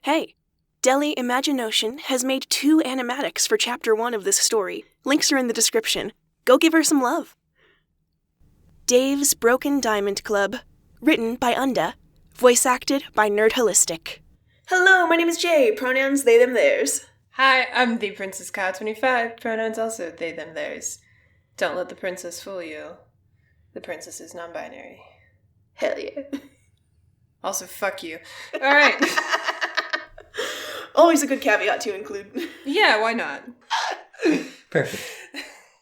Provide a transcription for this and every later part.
Hey, Deli ImagiNotion has made 2 animatics for Chapter 1 of this story. Links are in the description. Go give her some love. Dave's Broken Diamond Club, written by Unda, voice acted by Nerdhilistic. Hello, my name is Jay, pronouns they, them, theirs. Hi, I'm the Princess Cow 25, pronouns also they, them, theirs. Don't let the princess fool you. The princess is non-binary. Hell yeah. Also, fuck you. Alright. Always a good caveat to include. Yeah, why not? Perfect.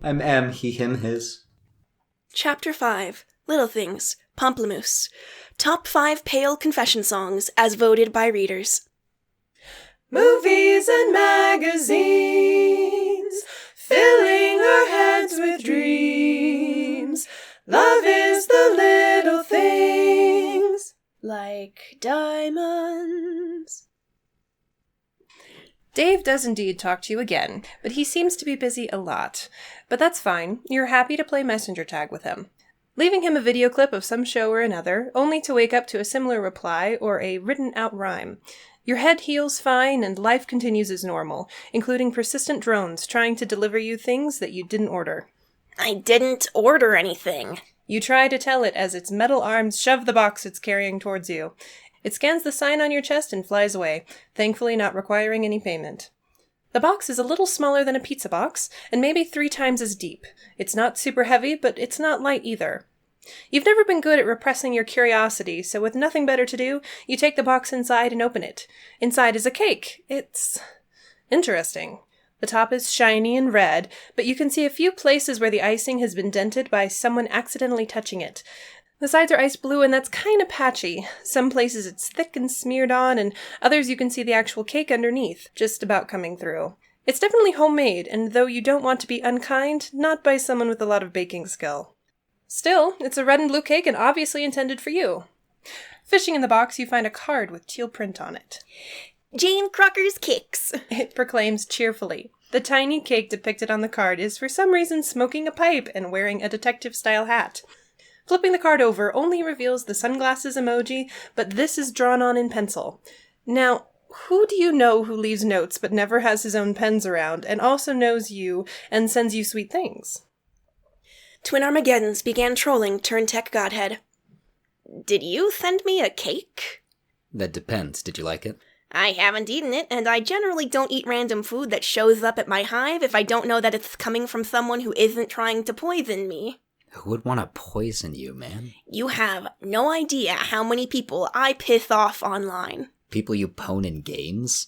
I'm M, he, him, his. Chapter 5, Little Things, Pamplemousse. Top 5 Pale Confession Songs as voted by readers. Movies and magazines, filling our heads with dreams. Love is the little things, like diamonds. Dave does indeed talk to you again, but he seems to be busy a lot. But that's fine, you're happy to play messenger tag with him. Leaving him a video clip of some show or another, only to wake up to a similar reply or a written-out rhyme. Your head heals fine and life continues as normal, including persistent drones trying to deliver you things that you didn't order. I didn't order anything. You try to tell it as its metal arms shove the box it's carrying towards you. It scans the sign on your chest and flies away, thankfully not requiring any payment. The box is a little smaller than a pizza box, and maybe 3 times as deep. It's not super heavy, but it's not light either. You've never been good at repressing your curiosity, so with nothing better to do, you take the box inside and open it. Inside is a cake. It's interesting. The top is shiny and red, but you can see a few places where the icing has been dented by someone accidentally touching it. The sides are ice blue, and that's kind of patchy. Some places it's thick and smeared on, and others you can see the actual cake underneath, just about coming through. It's definitely homemade, and though you don't want to be unkind, not by someone with a lot of baking skill. Still, it's a red and blue cake and obviously intended for you. Fishing in the box, you find a card with teal print on it. Jane Crocker's Cakes, it proclaims cheerfully. The tiny cake depicted on the card is for some reason smoking a pipe and wearing a detective-style hat. Flipping the card over only reveals the sunglasses emoji, but this is drawn on in pencil. Now, who do you know who leaves notes but never has his own pens around, and also knows you and sends you sweet things? Twin Armageddons began trolling Turn-Tech Godhead. Did you send me a cake? That depends. Did you like it? I haven't eaten it, and I generally don't eat random food that shows up at my hive if I don't know that it's coming from someone who isn't trying to poison me. Who would want to poison you, man? You have no idea how many people I piss off online. People you pwn in games?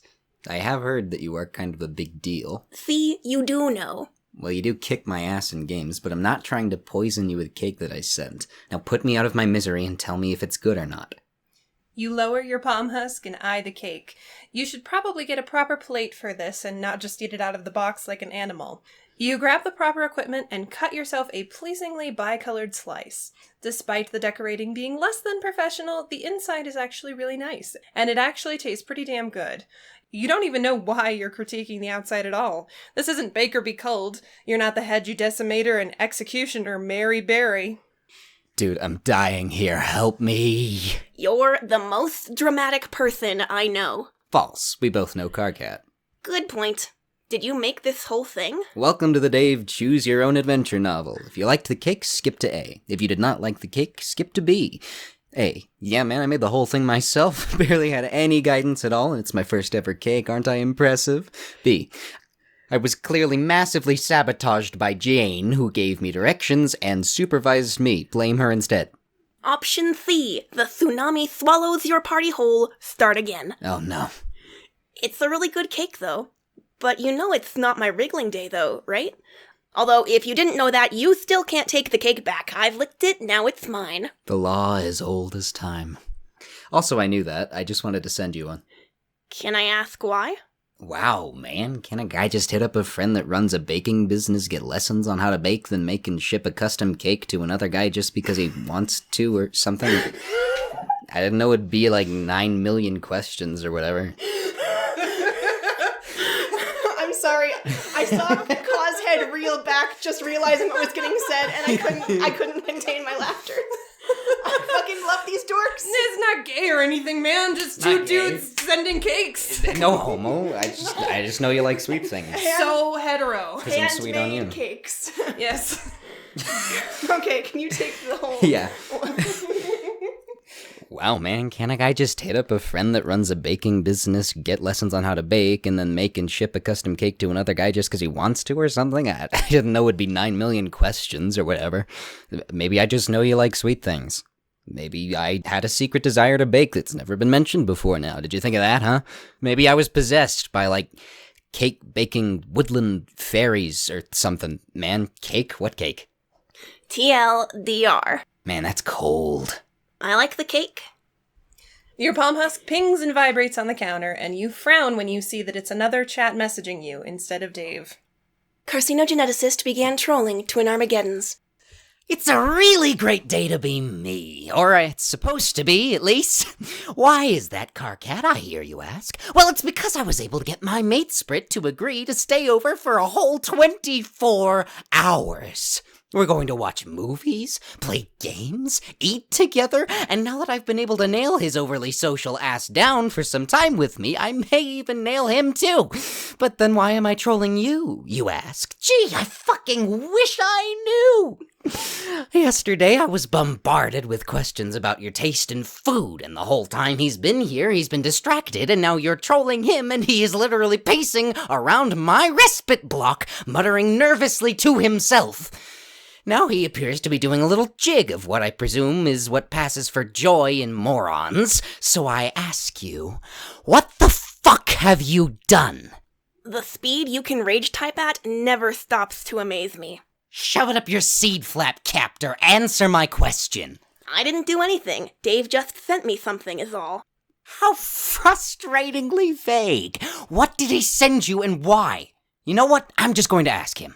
I have heard that you are kind of a big deal. See, you do know. Well, you do kick my ass in games, but I'm not trying to poison you with cake that I sent. Now put me out of my misery and tell me if it's good or not. You lower your palm husk and eye the cake. You should probably get a proper plate for this and not just eat it out of the box like an animal. You grab the proper equipment and cut yourself a pleasingly bicolored slice. Despite the decorating being less than professional, the inside is actually really nice, and it actually tastes pretty damn good. You don't even know why you're critiquing the outside at all. This isn't Baker Be Cold. You're not the head you decimator and executioner Mary Berry. Dude, I'm dying here. Help me. You're the most dramatic person I know. False. We both know Carcat. Good point. Did you make this whole thing? Welcome to the Dave Choose Your Own Adventure novel. If you liked the cake, skip to A. If you did not like the cake, skip to B. A. Yeah, man, I made the whole thing myself. Barely had any guidance at all, and it's my first ever cake. Aren't I impressive? B. I was clearly massively sabotaged by Jane, who gave me directions and supervised me. Blame her instead. Option C. The tsunami swallows your party whole. Start again. Oh, no. It's a really good cake, though. But you know it's not my wriggling day, though, right? Although, if you didn't know that, you still can't take the cake back. I've licked it, now it's mine. The law is old as time. Also, I knew that. I just wanted to send you one. Can I ask why? Wow, man. Can a guy just hit up a friend that runs a baking business, get lessons on how to bake, then make and ship a custom cake to another guy just because he wants to or something? I didn't know it'd be like 9 million questions or whatever. I'm sorry. I saw Kaw's head reel back, just realizing what was getting said, and I couldn't contain my laughter. I fucking love these dorks. It's not gay or anything, man. Just two dudes sending cakes. No homo. I just know you like sweet things. So hetero. 'Cause I'm sweet on you. Handmade cakes. Yes. Okay, can you take the whole... Yeah. Wow, man, can't a guy just hit up a friend that runs a baking business, get lessons on how to bake, and then make and ship a custom cake to another guy just because he wants to or something? I didn't know it'd be 9 million questions or whatever. Maybe I just know you like sweet things. Maybe I had a secret desire to bake that's never been mentioned before now. Did you think of that, huh? Maybe I was possessed by, like, cake-baking woodland fairies or something. Man, cake? What cake? TLDR. Man, that's cold. I like the cake. Your palm husk pings and vibrates on the counter, and you frown when you see that it's another chat messaging you instead of Dave. Carcinogeneticist began trolling Twin Armageddons. It's a really great day to be me. Or it's supposed to be, at least. Why is that, Carcat, I hear you ask? Well, it's because I was able to get my mate Sprit to agree to stay over for a whole 24 hours. We're going to watch movies, play games, eat together, and now that I've been able to nail his overly social ass down for some time with me, I may even nail him too. But then why am I trolling you, you ask? Gee, I fucking wish I knew! Yesterday, I was bombarded with questions about your taste in food, and the whole time he's been here, he's been distracted, and now you're trolling him, and he is literally pacing around my respite block, muttering nervously to himself. Now he appears to be doing a little jig of what I presume is what passes for joy in morons, so I ask you, what the fuck have you done? The speed you can rage type at never stops to amaze me. Shove it up your seed flap, Captor. Answer my question. I didn't do anything. Dave just sent me something is all. How frustratingly vague. What did he send you and why? You know what? I'm just going to ask him.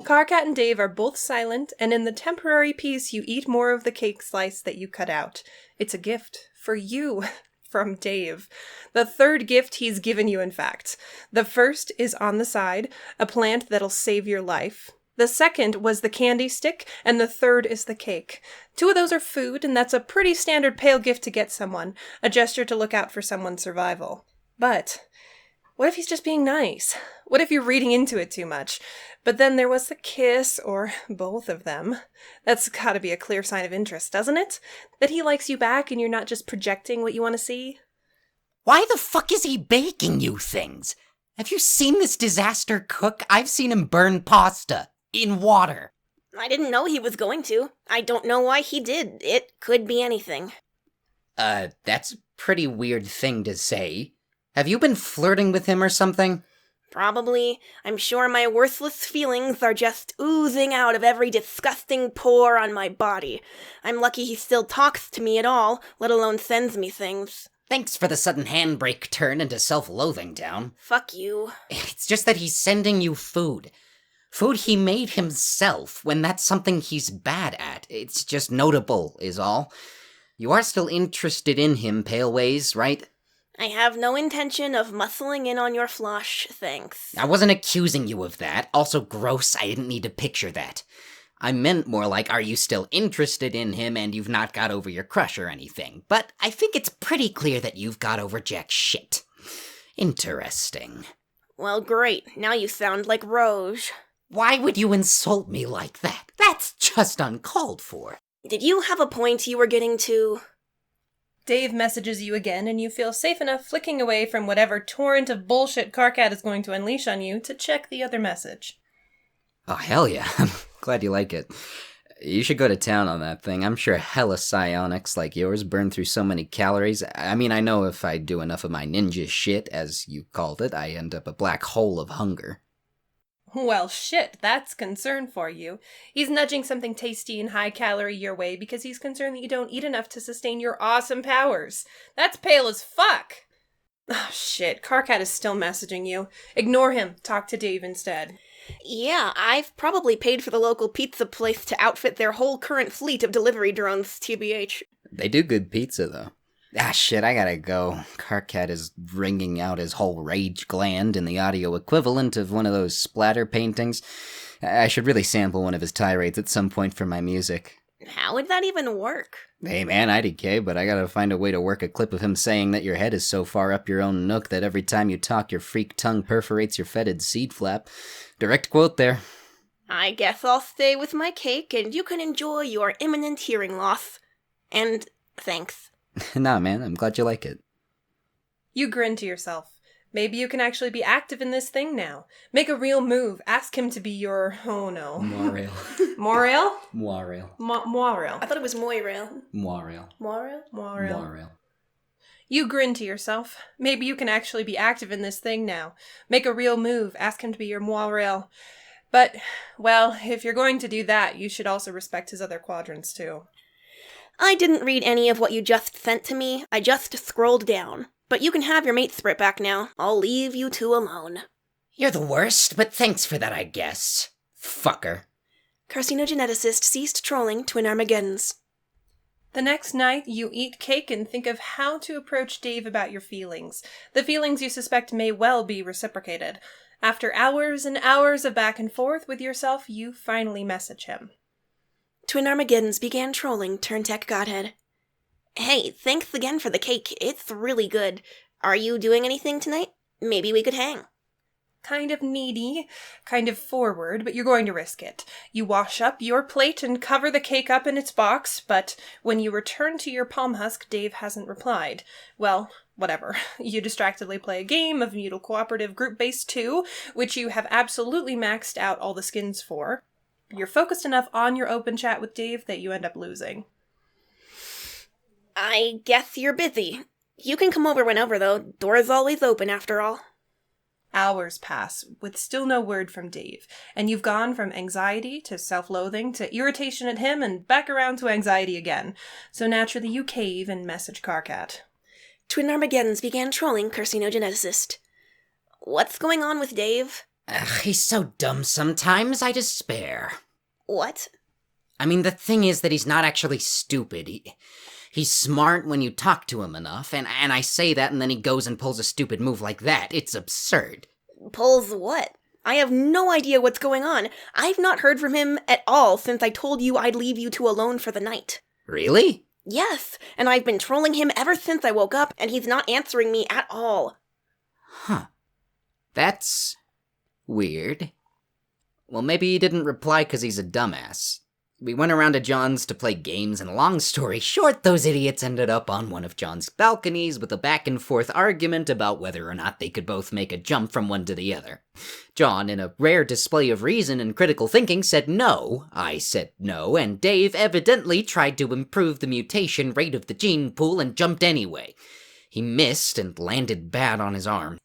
Carcat and Dave are both silent, and in the temporary peace you eat more of the cake slice that you cut out. It's a gift for you from Dave. The third gift he's given you, in fact. The first is on the side, a plant that'll save your life. The second was the candy stick, and the third is the cake. 2 of those are food, and that's a pretty standard pale gift to get someone, a gesture to look out for someone's survival. But what if he's just being nice? What if you're reading into it too much? But then there was the kiss, or both of them. That's gotta be a clear sign of interest, doesn't it? That he likes you back and you're not just projecting what you want to see? Why the fuck is he baking you things? Have you seen this disaster cook? I've seen him burn pasta in water. I didn't know he was going to. I don't know why he did. It could be anything. That's a pretty weird thing to say. Have you been flirting with him or something? Probably. I'm sure my worthless feelings are just oozing out of every disgusting pore on my body. I'm lucky he still talks to me at all, let alone sends me things. Thanks for the sudden handbrake turn into self-loathing, Down. Fuck you. It's just that he's sending you food. Food he made himself, when that's something he's bad at. It's just notable, is all. You are still interested in him, Paleways, right? I have no intention of muscling in on your flush, thanks. I wasn't accusing you of that. Also gross, I didn't need to picture that. I meant more like, are you still interested in him and you've not got over your crush or anything? But I think it's pretty clear that you've got over jack shit. Interesting. Well, great. Now you sound like Rouge. Why would you insult me like that? That's just uncalled for. Did you have a point you were getting to? Dave messages you again, and you feel safe enough flicking away from whatever torrent of bullshit Carcat is going to unleash on you to check the other message. Oh, hell yeah. I'm glad you like it. You should go to town on that thing. I'm sure hella psionics like yours burn through so many calories. I mean, I know if I do enough of my ninja shit, as you called it, I end up a black hole of hunger. Well, shit, that's concern for you. He's nudging something tasty and high-calorie your way because he's concerned that you don't eat enough to sustain your awesome powers. That's pale as fuck! Oh, shit, Carcat is still messaging you. Ignore him. Talk to Dave instead. Yeah, I've probably paid for the local pizza place to outfit their whole current fleet of delivery drones, TBH. They do good pizza, though. Ah, shit, I gotta go. Carcat is wringing out his whole rage gland in the audio equivalent of one of those splatter paintings. I should really sample one of his tirades at some point for my music. How would that even work? Hey man, IDK, but I gotta find a way to work a clip of him saying that your head is so far up your own nook that every time you talk your freak tongue perforates your fetid seed flap. Direct quote there. I guess I'll stay with my cake and you can enjoy your imminent hearing loss. And thanks. Nah man, I'm glad you like it. You grin to yourself. Maybe you can actually be active in this thing now. Make a real move. Ask him to be your... oh no. Moirail. Moirail? Moirail. Moirail. I thought it was Moirail. Moirail. Moirail? Moirail. You grin to yourself. Maybe you can actually be active in this thing now. Make a real move. Ask him to be your Moirail. But, well, if you're going to do that, you should also respect his other quadrants too. I didn't read any of what you just sent to me. I just scrolled down. But you can have your mate spirit back now. I'll leave you two alone. You're the worst, but thanks for that, I guess. Fucker. Carcinogeneticist ceased trolling Twin Armageddons. The next night, you eat cake and think of how to approach Dave about your feelings. The feelings you suspect may well be reciprocated. After hours and hours of back and forth with yourself, you finally message him. Twin Armageddons began trolling Turntech Godhead. Hey, thanks again for the cake. It's really good. Are you doing anything tonight? Maybe we could hang. Kind of needy, kind of forward, but you're going to risk it. You wash up your plate and cover the cake up in its box, but when you return to your palm husk, Dave hasn't replied. Well, whatever. You distractedly play a game of Mutual Cooperative Group-Based 2, which you have absolutely maxed out all the skins for. You're focused enough on your open chat with Dave that you end up losing. I guess you're busy. You can come over whenever, though. Door's always open, after all. Hours pass, with still no word from Dave, and you've gone from anxiety to self-loathing to irritation at him and back around to anxiety again. So naturally you cave and message Carcat. Twin Armageddons began trolling Carcinogeneticist. What's going on with Dave? He's so dumb sometimes, I despair. What? I mean, the thing is that he's not actually stupid. He's smart when you talk to him enough, and I say that and then he goes and pulls a stupid move like that. It's absurd. Pulls what? I have no idea what's going on. I've not heard from him at all since I told you I'd leave you two alone for the night. Really? Yes, and I've been trolling him ever since I woke up, and he's not answering me at all. Huh. That's weird. Well, maybe he didn't reply because he's a dumbass. We went around to John's to play games, and long story short, those idiots ended up on one of John's balconies with a back-and-forth argument about whether or not they could both make a jump from one to the other. John, in a rare display of reason and critical thinking, said no. I said no, and Dave evidently tried to improve the mutation rate of the gene pool and jumped anyway. He missed and landed bad on his arm.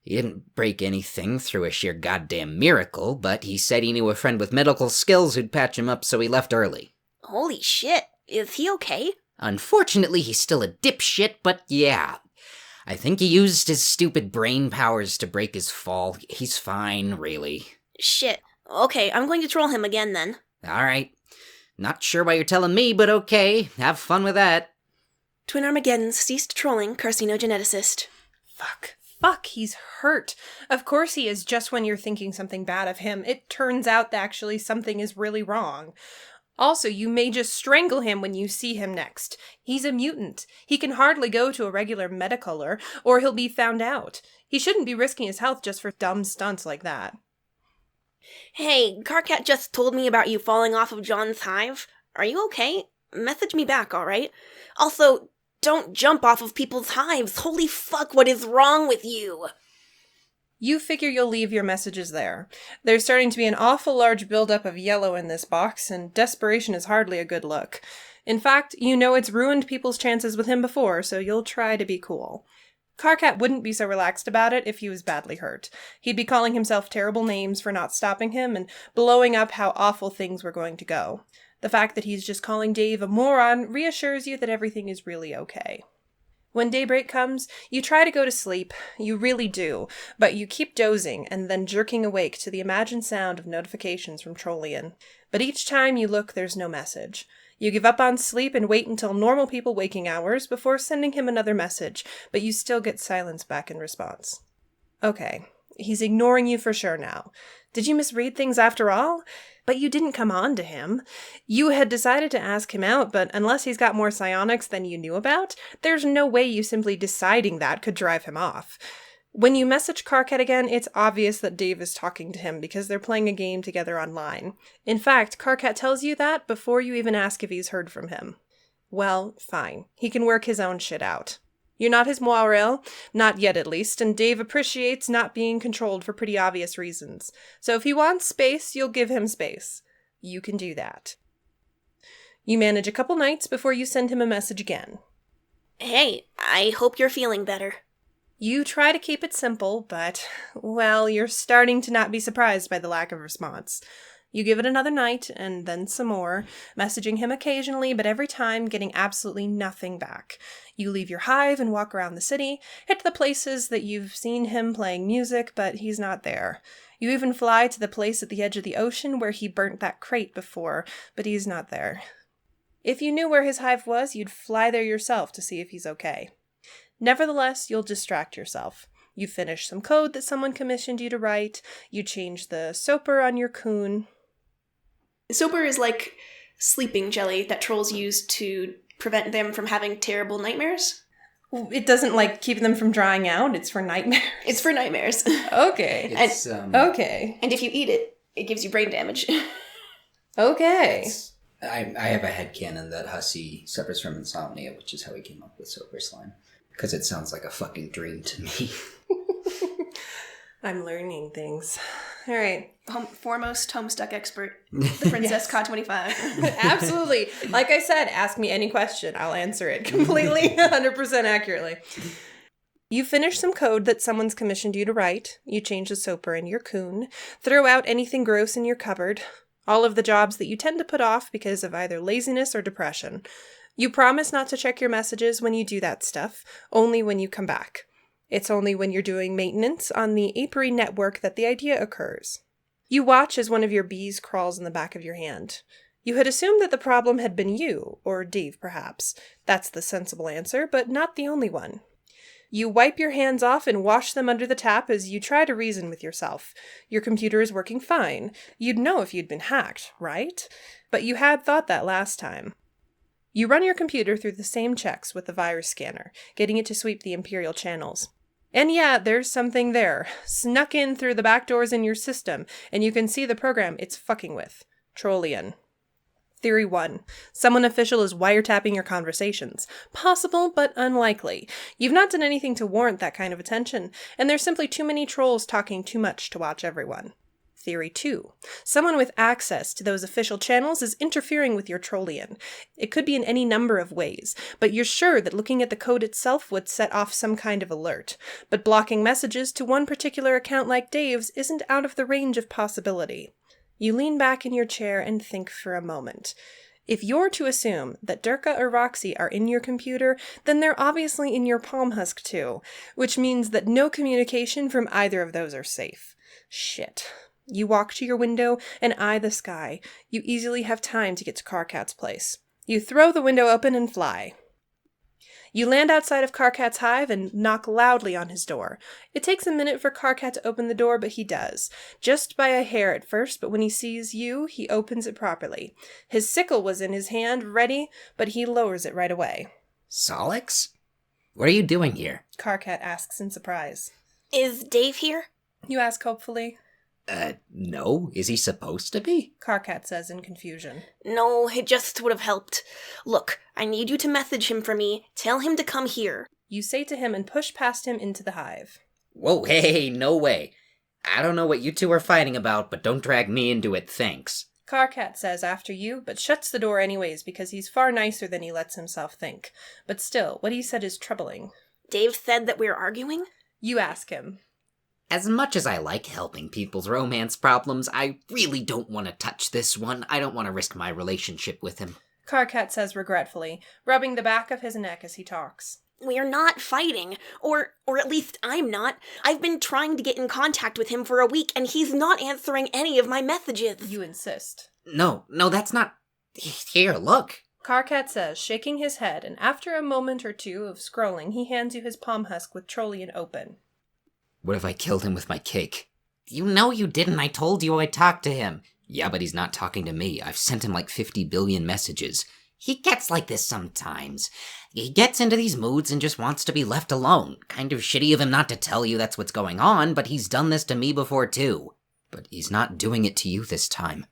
He didn't break anything through a sheer goddamn miracle, but he said he knew a friend with medical skills who'd patch him up, so he left early. Holy shit, is he okay? Unfortunately, he's still a dipshit, but yeah. I think he used his stupid brain powers to break his fall. He's fine, really. Shit. Okay, I'm going to troll him again then. Alright. Not sure why you're telling me, but okay. Have fun with that. Twin Armageddons ceased trolling Carcinogeneticist. Fuck, he's hurt. Of course he is, just when you're thinking something bad of him. It turns out that actually something is really wrong. Also, you may just strangle him when you see him next. He's a mutant. He can hardly go to a regular medicaler, or he'll be found out. He shouldn't be risking his health just for dumb stunts like that. Hey, Carcat just told me about you falling off of John's hive. Are you okay? Message me back, alright? Also, don't jump off of people's hives. Holy fuck, what is wrong with you? You figure you'll leave your messages there. There's starting to be an awful large buildup of yellow in this box, and desperation is hardly a good look. In fact, you know it's ruined people's chances with him before, so you'll try to be cool. Carcat wouldn't be so relaxed about it if he was badly hurt. He'd be calling himself terrible names for not stopping him and blowing up how awful things were going to go. The fact that he's just calling Dave a moron reassures you that everything is really okay. When daybreak comes, you try to go to sleep. You really do, but you keep dozing and then jerking awake to the imagined sound of notifications from Trollian. But each time you look, there's no message. You give up on sleep and wait until normal people waking hours before sending him another message, but you still get silence back in response. Okay, he's ignoring you for sure now. Did you misread things after all? But you didn't come on to him. You had decided to ask him out, but unless he's got more psionics than you knew about, there's no way you simply deciding that could drive him off. When you message Karkat again, it's obvious that Dave is talking to him because they're playing a game together online. In fact, Karkat tells you that before you even ask if he's heard from him. Well, fine. He can work his own shit out. You're not his moirel, not yet at least, and Dave appreciates not being controlled for pretty obvious reasons. So if he wants space, you'll give him space. You can do that. You manage a couple nights before you send him a message again. Hey, I hope you're feeling better. You try to keep it simple, but, well, you're starting to not be surprised by the lack of response. You give it another night, and then some more, messaging him occasionally, but every time getting absolutely nothing back. You leave your hive and walk around the city, hit the places that you've seen him playing music, but he's not there. You even fly to the place at the edge of the ocean where he burnt that crate before, but he's not there. If you knew where his hive was, you'd fly there yourself to see if he's okay. Nevertheless, you'll distract yourself. You finish some code that someone commissioned you to write, you change the soaper on your coon. Soaper is like sleeping jelly that trolls use to prevent them from having terrible nightmares. It doesn't, keep them from drying out? It's for nightmares? It's for nightmares. Okay. Okay. And if you eat it, it gives you brain damage. Okay. I have a headcanon that Hussey suffers from insomnia, which is how he came up with Soaper Slime. Because it sounds like a fucking dream to me. I'm learning things. All right. Foremost Homestuck expert, the Princess K25. Absolutely. Like I said, ask me any question. I'll answer it completely, 100% accurately. You finish some code that someone's commissioned you to write. You change the soaper in your coon. Throw out anything gross in your cupboard. All of the jobs that you tend to put off because of either laziness or depression. You promise not to check your messages when you do that stuff, only when you come back. It's only when you're doing maintenance on the apiary network that the idea occurs. You watch as one of your bees crawls in the back of your hand. You had assumed that the problem had been you, or Dave perhaps. That's the sensible answer, but not the only one. You wipe your hands off and wash them under the tap as you try to reason with yourself. Your computer is working fine. You'd know if you'd been hacked, right? But you had thought that last time. You run your computer through the same checks with the virus scanner, getting it to sweep the Imperial channels. And yeah, there's something there, snuck in through the back doors in your system, and you can see the program it's fucking with. Trollian. Theory 1. Someone official is wiretapping your conversations. Possible, but unlikely. You've not done anything to warrant that kind of attention, and there's simply too many trolls talking too much to watch everyone. Theory 2. Someone with access to those official channels is interfering with your Trollian. It could be in any number of ways, but you're sure that looking at the code itself would set off some kind of alert. But blocking messages to one particular account like Dave's isn't out of the range of possibility. You lean back in your chair and think for a moment. If you're to assume that Durka or Roxy are in your computer, then they're obviously in your palm husk too, which means that no communication from either of those are safe. Shit. You walk to your window and eye the sky. You easily have time to get to Karkat's place. You throw the window open and fly. You land outside of Karkat's hive and knock loudly on his door. It takes a minute for Karkat to open the door, but he does. Just by a hair at first, but when he sees you, he opens it properly. His sickle was in his hand, ready, but he lowers it right away. Solix? What are you doing here? Karkat asks in surprise. Is Dave here? You ask hopefully. No. Is he supposed to be? Karkat says in confusion. No, it just would have helped. Look, I need you to message him for me. Tell him to come here. You say to him and push past him into the hive. Whoa, hey, no way. I don't know what you two are fighting about, but don't drag me into it, thanks. Karkat says after you, but shuts the door anyways because he's far nicer than he lets himself think. But still, what he said is troubling. Dave said that we're arguing? You ask him. As much as I like helping people's romance problems, I really don't want to touch this one. I don't want to risk my relationship with him. Karkat says regretfully, rubbing the back of his neck as he talks. We're not fighting. Or at least I'm not. I've been trying to get in contact with him for a week, and he's not answering any of my messages. You insist. No, that's not... Here, look. Karkat says, shaking his head, and after a moment or two of scrolling, he hands you his palm husk with Trollian open. What if I killed him with my cake? You know you didn't. I told you I talked to him. Yeah, but he's not talking to me. I've sent him like 50 billion messages. He gets like this sometimes. He gets into these moods and just wants to be left alone. Kind of shitty of him not to tell you that's what's going on, but he's done this to me before too. But he's not doing it to you this time.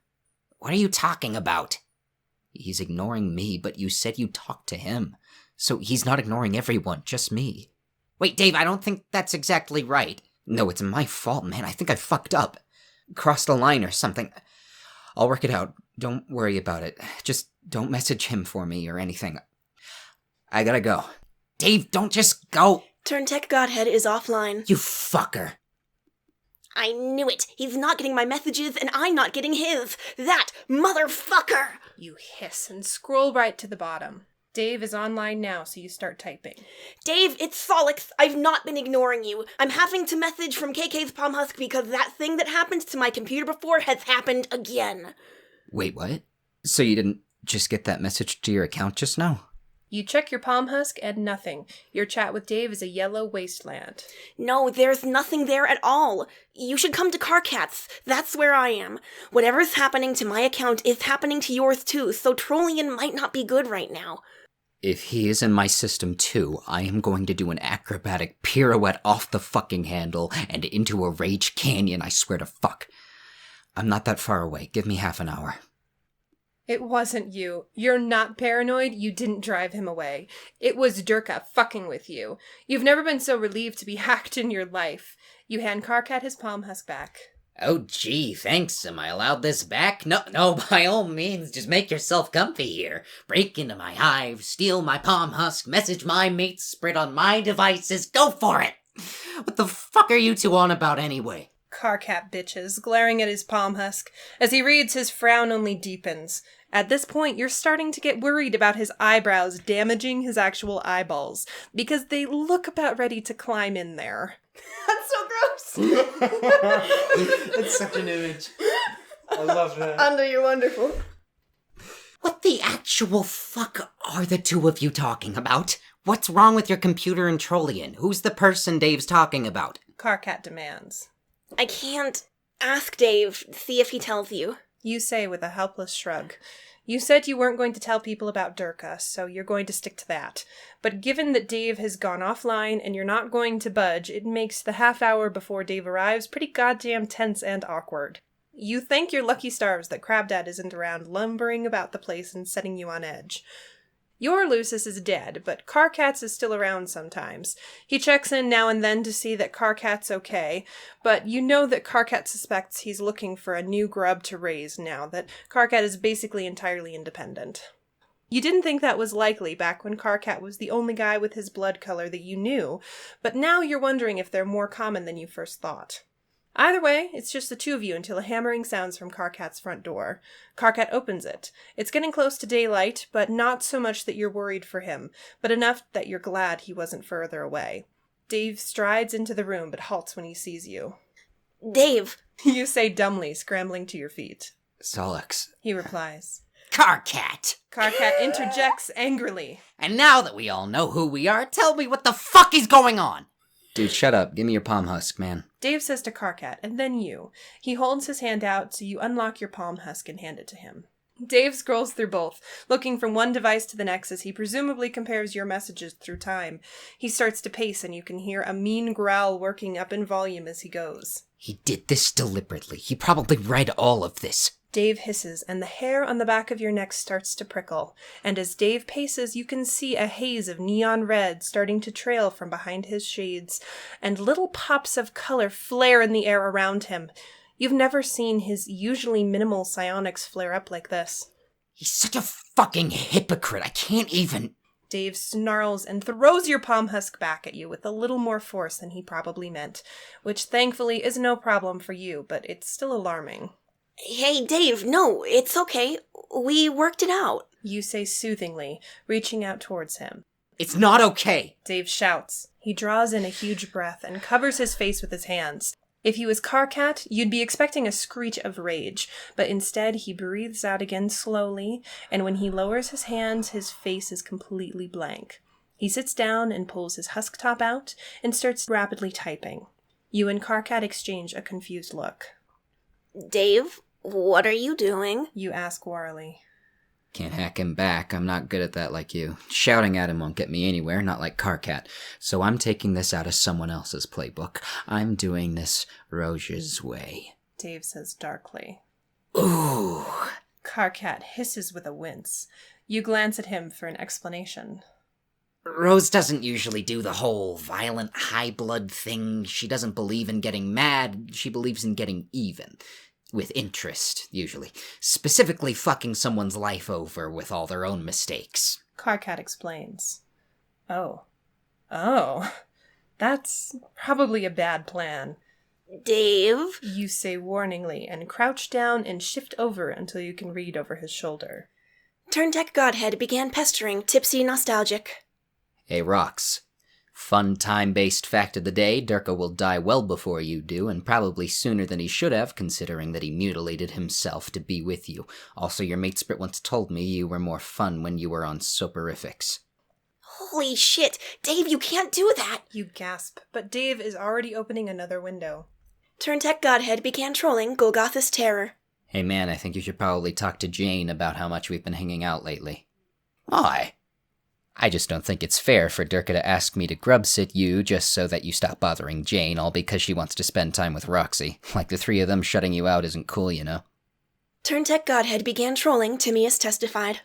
What are you talking about? He's ignoring me, but you said you talked to him. So he's not ignoring everyone, just me. Wait, Dave, I don't think that's exactly right. No, it's my fault, man. I think I fucked up. Crossed a line or something. I'll work it out. Don't worry about it. Just don't message him for me or anything. I gotta go. Dave, don't just go. Turntech Godhead is offline. You fucker. I knew it. He's not getting my messages, and I'm not getting his. That motherfucker! You hiss and scroll right to the bottom. Dave is online now, so you start typing. Dave, it's Solix. I've not been ignoring you. I'm having to message from KK's Palm Husk because that thing that happened to my computer before has happened again. Wait, what? So you didn't just get that message to your account just now? You check your Palm Husk and nothing. Your chat with Dave is a yellow wasteland. No, there's nothing there at all. You should come to Carcats. That's where I am. Whatever's happening to my account is happening to yours too, so trolling might not be good right now. If he is in my system too, I am going to do an acrobatic pirouette off the fucking handle and into a rage canyon, I swear to fuck. I'm not that far away. Give me half an hour. It wasn't you. You're not paranoid. You didn't drive him away. It was Durka fucking with you. You've never been so relieved to be hacked in your life. You hand Carcat his Palm Husk back. Oh, gee, thanks. Am I allowed this back? No, by all means, just make yourself comfy here. Break into my hive, steal my Palm Husk, message my mates, spread on my devices. Go for it! What the fuck are you two on about anyway? Carcat bitches, glaring at his Palm Husk. As he reads, his frown only deepens. At this point, you're starting to get worried about his eyebrows damaging his actual eyeballs, because they look about ready to climb in there. That's so gross! That's such an image. I love that. Unda, you're wonderful. What the actual fuck are the two of you talking about? What's wrong with your computer and Trollian? Who's the person Dave's talking about? Carcat demands. I can't. Ask Dave, see if he tells you. You say with a helpless shrug. You said you weren't going to tell people about Durka, so you're going to stick to that. But given that Dave has gone offline and you're not going to budge, it makes the half hour before Dave arrives pretty goddamn tense and awkward. You thank your lucky stars that Crabdad isn't around lumbering about the place and setting you on edge. Your Lucis is dead, but Carcats is still around sometimes. He checks in now and then to see that Carcat's okay, but you know that Carcat suspects he's looking for a new grub to raise now that Carcat is basically entirely independent. You didn't think that was likely back when Carcat was the only guy with his blood color that you knew, but now you're wondering if they're more common than you first thought. Either way, it's just the two of you until a hammering sounds from Carcat's front door. Carcat opens it. It's getting close to daylight, but not so much that you're worried for him, but enough that you're glad he wasn't further away. Dave strides into the room, but halts when he sees you. Dave! You say dumbly, scrambling to your feet. Solix. He replies. Carcat! Carcat interjects angrily. And now that we all know who we are, tell me what the fuck is going on! Dude, shut up. Give me your Palm Husk, man. Dave says to Carcat, and then you. He holds his hand out, so you unlock your Palm Husk and hand it to him. Dave scrolls through both, looking from one device to the next as he presumably compares your messages through time. He starts to pace, and you can hear a mean growl working up in volume as he goes. He did this deliberately. He probably read all of this. Dave hisses, and the hair on the back of your neck starts to prickle. And as Dave paces, you can see a haze of neon red starting to trail from behind his shades, and little pops of color flare in the air around him. You've never seen his usually minimal psionics flare up like this. He's such a fucking hypocrite. I can't even... Dave snarls and throws your Palm Husk back at you with a little more force than he probably meant, which thankfully is no problem for you, but it's still alarming. Hey, Dave, no, it's okay. We worked it out. You say soothingly, reaching out towards him. It's not okay. Dave shouts. He draws in a huge breath and covers his face with his hands. If he was Carcat, you'd be expecting a screech of rage, but instead he breathes out again slowly, and when he lowers his hands, his face is completely blank. He sits down and pulls his husk top out and starts rapidly typing. You and Karkat exchange a confused look. Dave, what are you doing? You ask warily. Can't hack him back. I'm not good at that like you. Shouting at him won't get me anywhere, not like Karkat. So I'm taking this out of someone else's playbook. I'm doing this Roge's way. Dave says darkly. Ooh. Karkat hisses with a wince. You glance at him for an explanation. Rose doesn't usually do the whole violent high blood thing. She doesn't believe in getting mad. She believes in getting even. With interest, usually. Specifically fucking someone's life over with all their own mistakes. Karkat explains. Oh. That's probably a bad plan. Dave? You say warningly and crouch down and shift over until you can read over his shoulder. Turntech Godhead began pestering, tipsy nostalgic. Hey, Rox. Fun time-based fact of the day, Durka will die well before you do, and probably sooner than he should have, considering that he mutilated himself to be with you. Also, your mate Sprit once told me you were more fun when you were on soporifics. Holy shit! Dave, you can't do that! You gasp, but Dave is already opening another window. Turntech Godhead began trolling Golgotha's terror. Hey man, I think you should probably talk to Jane about how much we've been hanging out lately. Why? I just don't think it's fair for Durka to ask me to grub-sit you just so that you stop bothering Jane, all because she wants to spend time with Roxy. Like the three of them shutting you out isn't cool, you know? Turntech Godhead began trolling, Timaeus testified.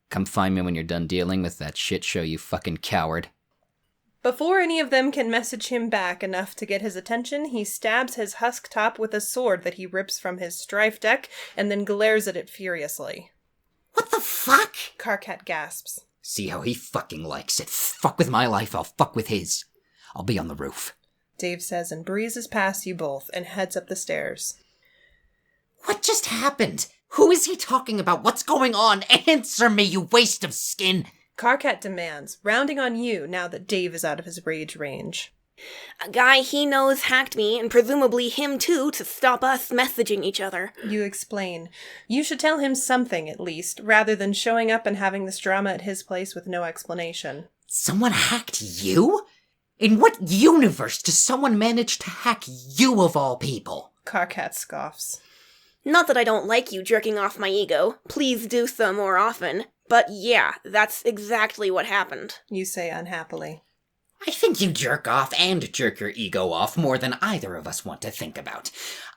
Come find me when you're done dealing with that shit show, you fucking coward. Before any of them can message him back enough to get his attention, he stabs his husk top with a sword that he rips from his strife deck and then glares at it furiously. What the fuck? Karkat gasps. See how he fucking likes it. Fuck with my life, I'll fuck with his. I'll be on the roof. Dave says and breezes past you both and heads up the stairs. What just happened? Who is he talking about? What's going on? Answer me, you waste of skin! Karkat demands, rounding on you now that Dave is out of his rage range. A guy he knows hacked me, and presumably him too, to stop us messaging each other. You explain. You should tell him something, at least, rather than showing up and having this drama at his place with no explanation. Someone hacked you? In what universe does someone manage to hack you of all people? Karkat scoffs. Not that I don't like you jerking off my ego. Please do so more often. But yeah, that's exactly what happened. You say unhappily. I think you jerk off and jerk your ego off more than either of us want to think about.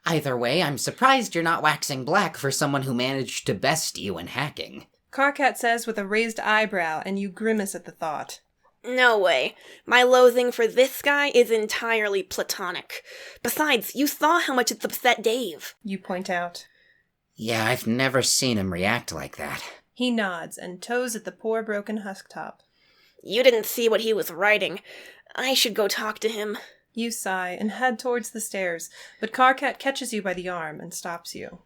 Either way, I'm surprised you're not waxing black for someone who managed to best you in hacking. Karkat says with a raised eyebrow, and you grimace at the thought. No way. My loathing for this guy is entirely platonic. Besides, you saw how much it's upset Dave. You point out. Yeah, I've never seen him react like that. He nods and toes at the poor broken husk top. You didn't see what he was writing. I should go talk to him. You sigh and head towards the stairs, but Karkat catches you by the arm and stops you.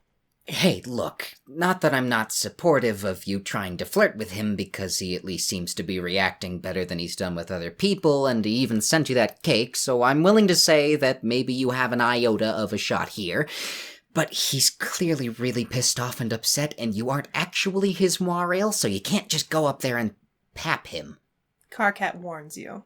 Hey, look, not that I'm not supportive of you trying to flirt with him because he at least seems to be reacting better than he's done with other people, and he even sent you that cake, so I'm willing to say that maybe you have an iota of a shot here. But he's clearly really pissed off and upset, and you aren't actually his moirail, so you can't just go up there and pap him. Karkat warns you.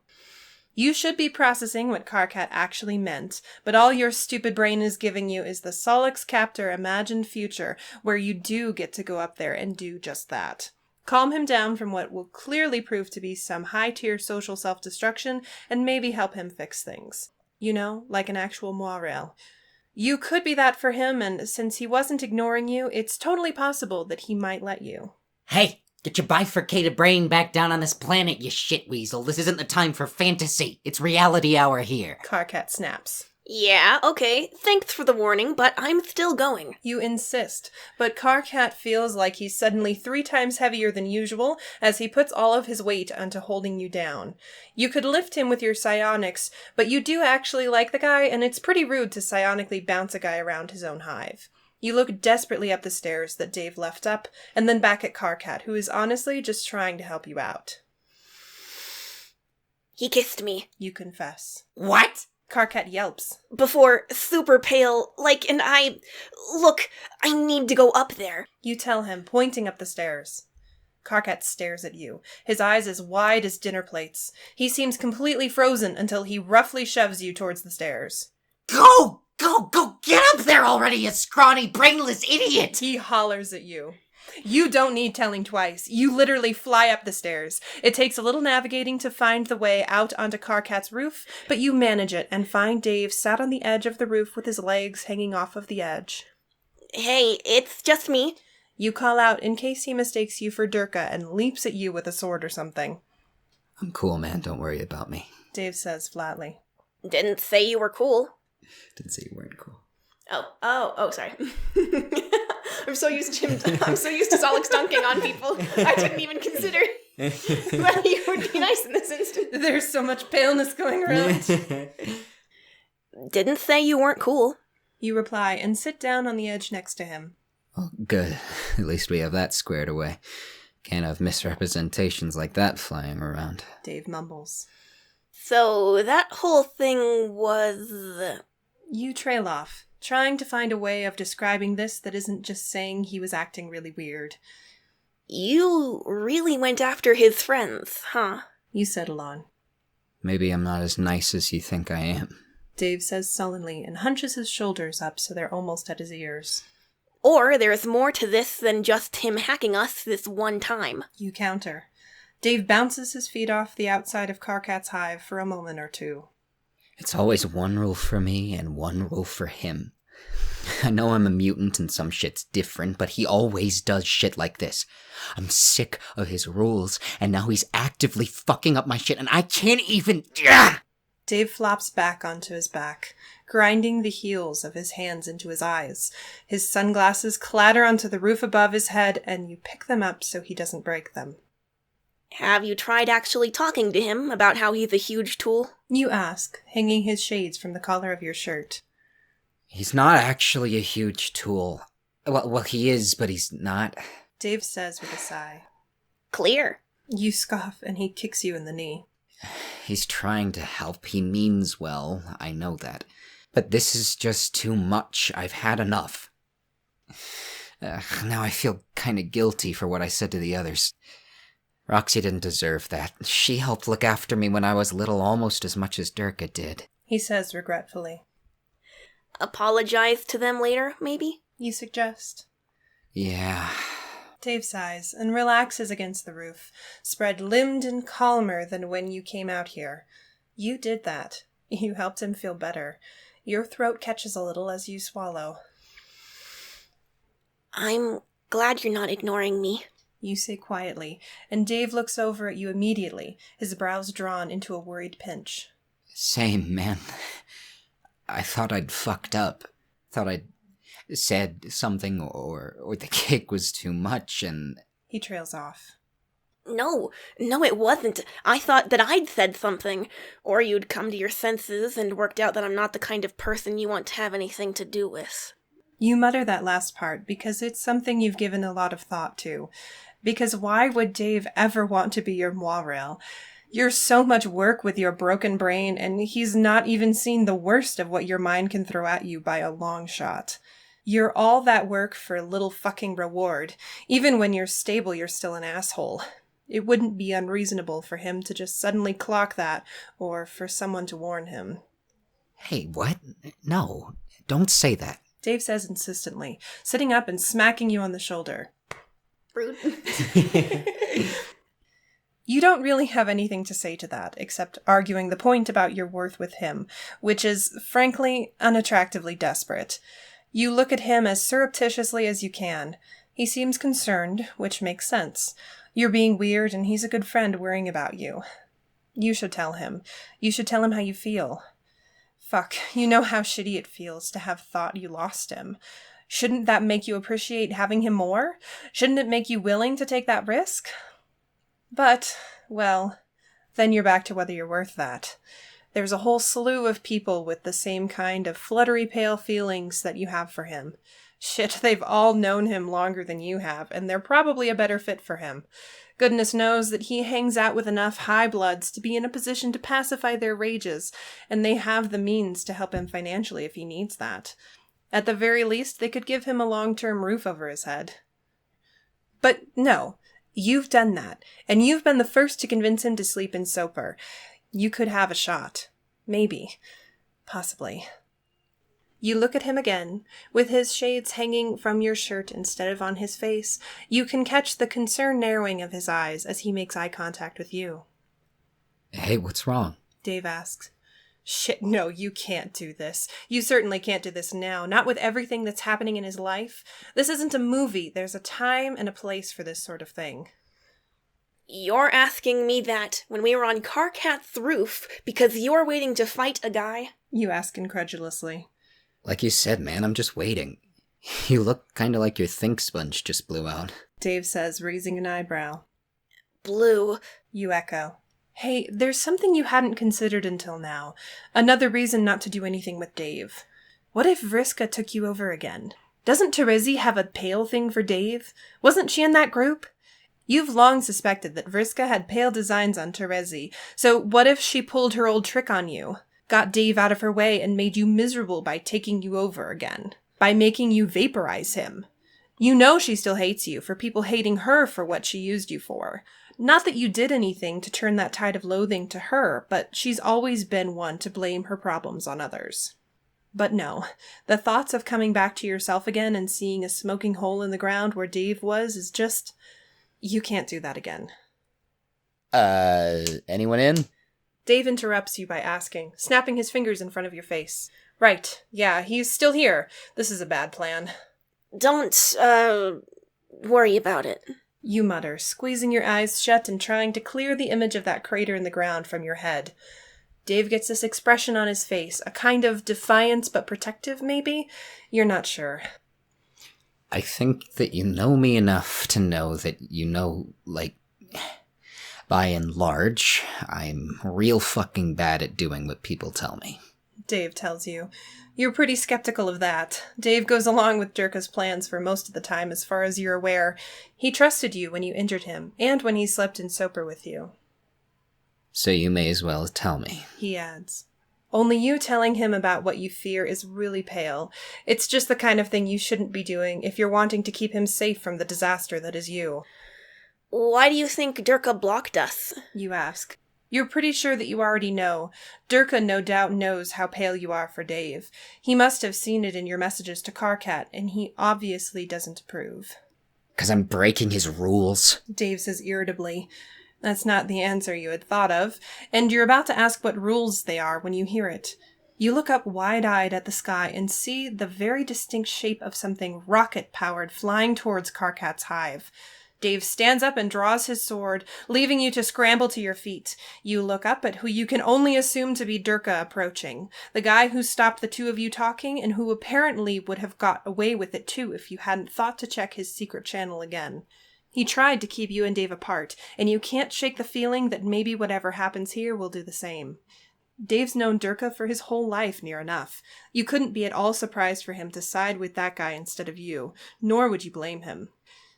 You should be processing what Karkat actually meant, but all your stupid brain is giving you is the Solix Captor imagined future, where you do get to go up there and do just that. Calm him down from what will clearly prove to be some high-tier social self-destruction, and maybe help him fix things. You know, like an actual moirail. You could be that for him, and since he wasn't ignoring you, it's totally possible that he might let you. Hey! Get your bifurcated brain back down on this planet, you shit weasel. This isn't the time for fantasy. It's reality hour here. Karkat snaps. Yeah, okay. Thanks for the warning, but I'm still going. You insist, but Karkat feels like he's suddenly 3 times heavier than usual as he puts all of his weight onto holding you down. You could lift him with your psionics, but you do actually like the guy, and it's pretty rude to psionically bounce a guy around his own hive. You look desperately up the stairs that Dave left up, and then back at Karkat, who is honestly just trying to help you out. He kissed me. You confess. What? Karkat yelps. Before, super pale, and Look, I need to go up there. You tell him, pointing up the stairs. Karkat stares at you, his eyes as wide as dinner plates. He seems completely frozen until he roughly shoves you towards the stairs. Go, get up there already, you scrawny, brainless idiot! He hollers at you. You don't need telling twice. You literally fly up the stairs. It takes a little navigating to find the way out onto Carcat's roof, but you manage it and find Dave sat on the edge of the roof with his legs hanging off of the edge. Hey, it's just me. You call out in case he mistakes you for Durka and leaps at you with a sword or something. I'm cool, man. Don't worry about me. Dave says flatly. Didn't say you were cool. Didn't say you weren't cool. Oh, sorry. I'm so used to Solix dunking on people. I didn't even consider that you would be nice in this instance. There's so much paleness going around. Didn't say you weren't cool. You reply and sit down on the edge next to him. Well, good. At least we have that squared away. Can't have misrepresentations like that flying around. Dave mumbles. So that whole thing was... You trail off, trying to find a way of describing this that isn't just saying he was acting really weird. You really went after his friends, huh? You settle on. Maybe I'm not as nice as you think I am. Dave says sullenly and hunches his shoulders up so they're almost at his ears. Or there's more to this than just him hacking us this one time. You counter. Dave bounces his feet off the outside of Carcat's hive for a moment or two. It's always one rule for me and one rule for him. I know I'm a mutant and some shit's different, but he always does shit like this. I'm sick of his rules, and now he's actively fucking up my shit, and I can't even... Dave flops back onto his back, grinding the heels of his hands into his eyes. His sunglasses clatter onto the roof above his head, and you pick them up so he doesn't break them. Have you tried actually talking to him about how he's a huge tool? You ask, hanging his shades from the collar of your shirt. He's not actually a huge tool. Well, he is, but he's not. Dave says with a sigh. Clear. You scoff, and he kicks you in the knee. He's trying to help. He means well. I know that. But this is just too much. I've had enough. Now I feel kind of guilty for what I said to the others. Roxy didn't deserve that. She helped look after me when I was little almost as much as Durka did. He says regretfully. Apologize to them later, maybe? You suggest. Yeah. Dave sighs and relaxes against the roof, spread limbed and calmer than when you came out here. You did that. You helped him feel better. Your throat catches a little as you swallow. I'm glad you're not ignoring me. You say quietly, and Dave looks over at you immediately, his brows drawn into a worried pinch. Same, man. I thought I'd fucked up. Thought I'd said something or the kick was too much and... He trails off. No, it wasn't. I thought that I'd said something. Or you'd come to your senses and worked out that I'm not the kind of person you want to have anything to do with. You mutter that last part because it's something you've given a lot of thought to. Because why would Dave ever want to be your moirail? You're so much work with your broken brain, and he's not even seen the worst of what your mind can throw at you by a long shot. You're all that work for a little fucking reward. Even when you're stable, you're still an asshole. It wouldn't be unreasonable for him to just suddenly clock that, or for someone to warn him. Hey, what? No, don't say that. Dave says insistently, sitting up and smacking you on the shoulder. Rude. You don't really have anything to say to that, except arguing the point about your worth with him, which is, frankly, unattractively desperate. You look at him as surreptitiously as you can. He seems concerned, which makes sense. You're being weird, and he's a good friend worrying about you. You should tell him. You should tell him how you feel. Fuck, you know how shitty it feels to have thought you lost him. Shouldn't that make you appreciate having him more? Shouldn't it make you willing to take that risk? But, well, then you're back to whether you're worth that. There's a whole slew of people with the same kind of fluttery pale feelings that you have for him. Shit, they've all known him longer than you have, and they're probably a better fit for him. Goodness knows that he hangs out with enough high bloods to be in a position to pacify their rages, and they have the means to help him financially if he needs that. At the very least, they could give him a long-term roof over his head. But no, you've done that, and you've been the first to convince him to sleep in Soper. You could have a shot. Maybe. Possibly. You look at him again, with his shades hanging from your shirt instead of on his face. You can catch the concerned narrowing of his eyes as he makes eye contact with you. Hey, what's wrong? Dave asks. Shit, no, you can't do this. You certainly can't do this now, not with everything that's happening in his life. This isn't a movie. There's a time and a place for this sort of thing. You're asking me that when we were on Carcat's roof because you're waiting to fight a guy? You ask incredulously. Like you said, man, I'm just waiting. You look kind of like your think sponge just blew out. Dave says, raising an eyebrow. Blue. You echo. Hey, there's something you hadn't considered until now. Another reason not to do anything with Dave. What if Vriska took you over again? Doesn't Terezi have a pale thing for Dave? Wasn't she in that group? You've long suspected that Vriska had pale designs on Terezi, so what if she pulled her old trick on you? Got Dave out of her way and made you miserable by taking you over again? By making you vaporize him? You know she still hates you for people hating her for what she used you for. Not that you did anything to turn that tide of loathing to her, but she's always been one to blame her problems on others. But no, the thoughts of coming back to yourself again and seeing a smoking hole in the ground where Dave was is just... You can't do that again. Anyone in? Dave interrupts you by asking, snapping his fingers in front of your face. Right, yeah, he's still here. This is a bad plan. Don't, worry about it. You mutter, squeezing your eyes shut and trying to clear the image of that crater in the ground from your head. Dave gets this expression on his face, a kind of defiance but protective, maybe? You're not sure. I think that you know me enough to know that you know, like, by and large, I'm real fucking bad at doing what people tell me. Dave tells you. You're pretty skeptical of that. Dave goes along with Durka's plans for most of the time, as far as you're aware. He trusted you when you injured him, and when he slept in Soper with you. So you may as well tell me. He adds. Only you telling him about what you fear is really pale. It's just the kind of thing you shouldn't be doing if you're wanting to keep him safe from the disaster that is you. Why do you think Durka blocked us? You ask. You're pretty sure that you already know. Durka no doubt knows how pale you are for Dave. He must have seen it in your messages to Carcat, and he obviously doesn't approve. 'Cause I'm breaking his rules. Dave says irritably. That's not the answer you had thought of, and you're about to ask what rules they are when you hear it. You look up wide-eyed at the sky and see the very distinct shape of something rocket-powered flying towards Carcat's hive. Dave stands up and draws his sword, leaving you to scramble to your feet. You look up at who you can only assume to be Durka approaching, the guy who stopped the two of you talking and who apparently would have got away with it too if you hadn't thought to check his secret channel again. He tried to keep you and Dave apart, and you can't shake the feeling that maybe whatever happens here will do the same. Dave's known Durka for his whole life, near enough. You couldn't be at all surprised for him to side with that guy instead of you, nor would you blame him.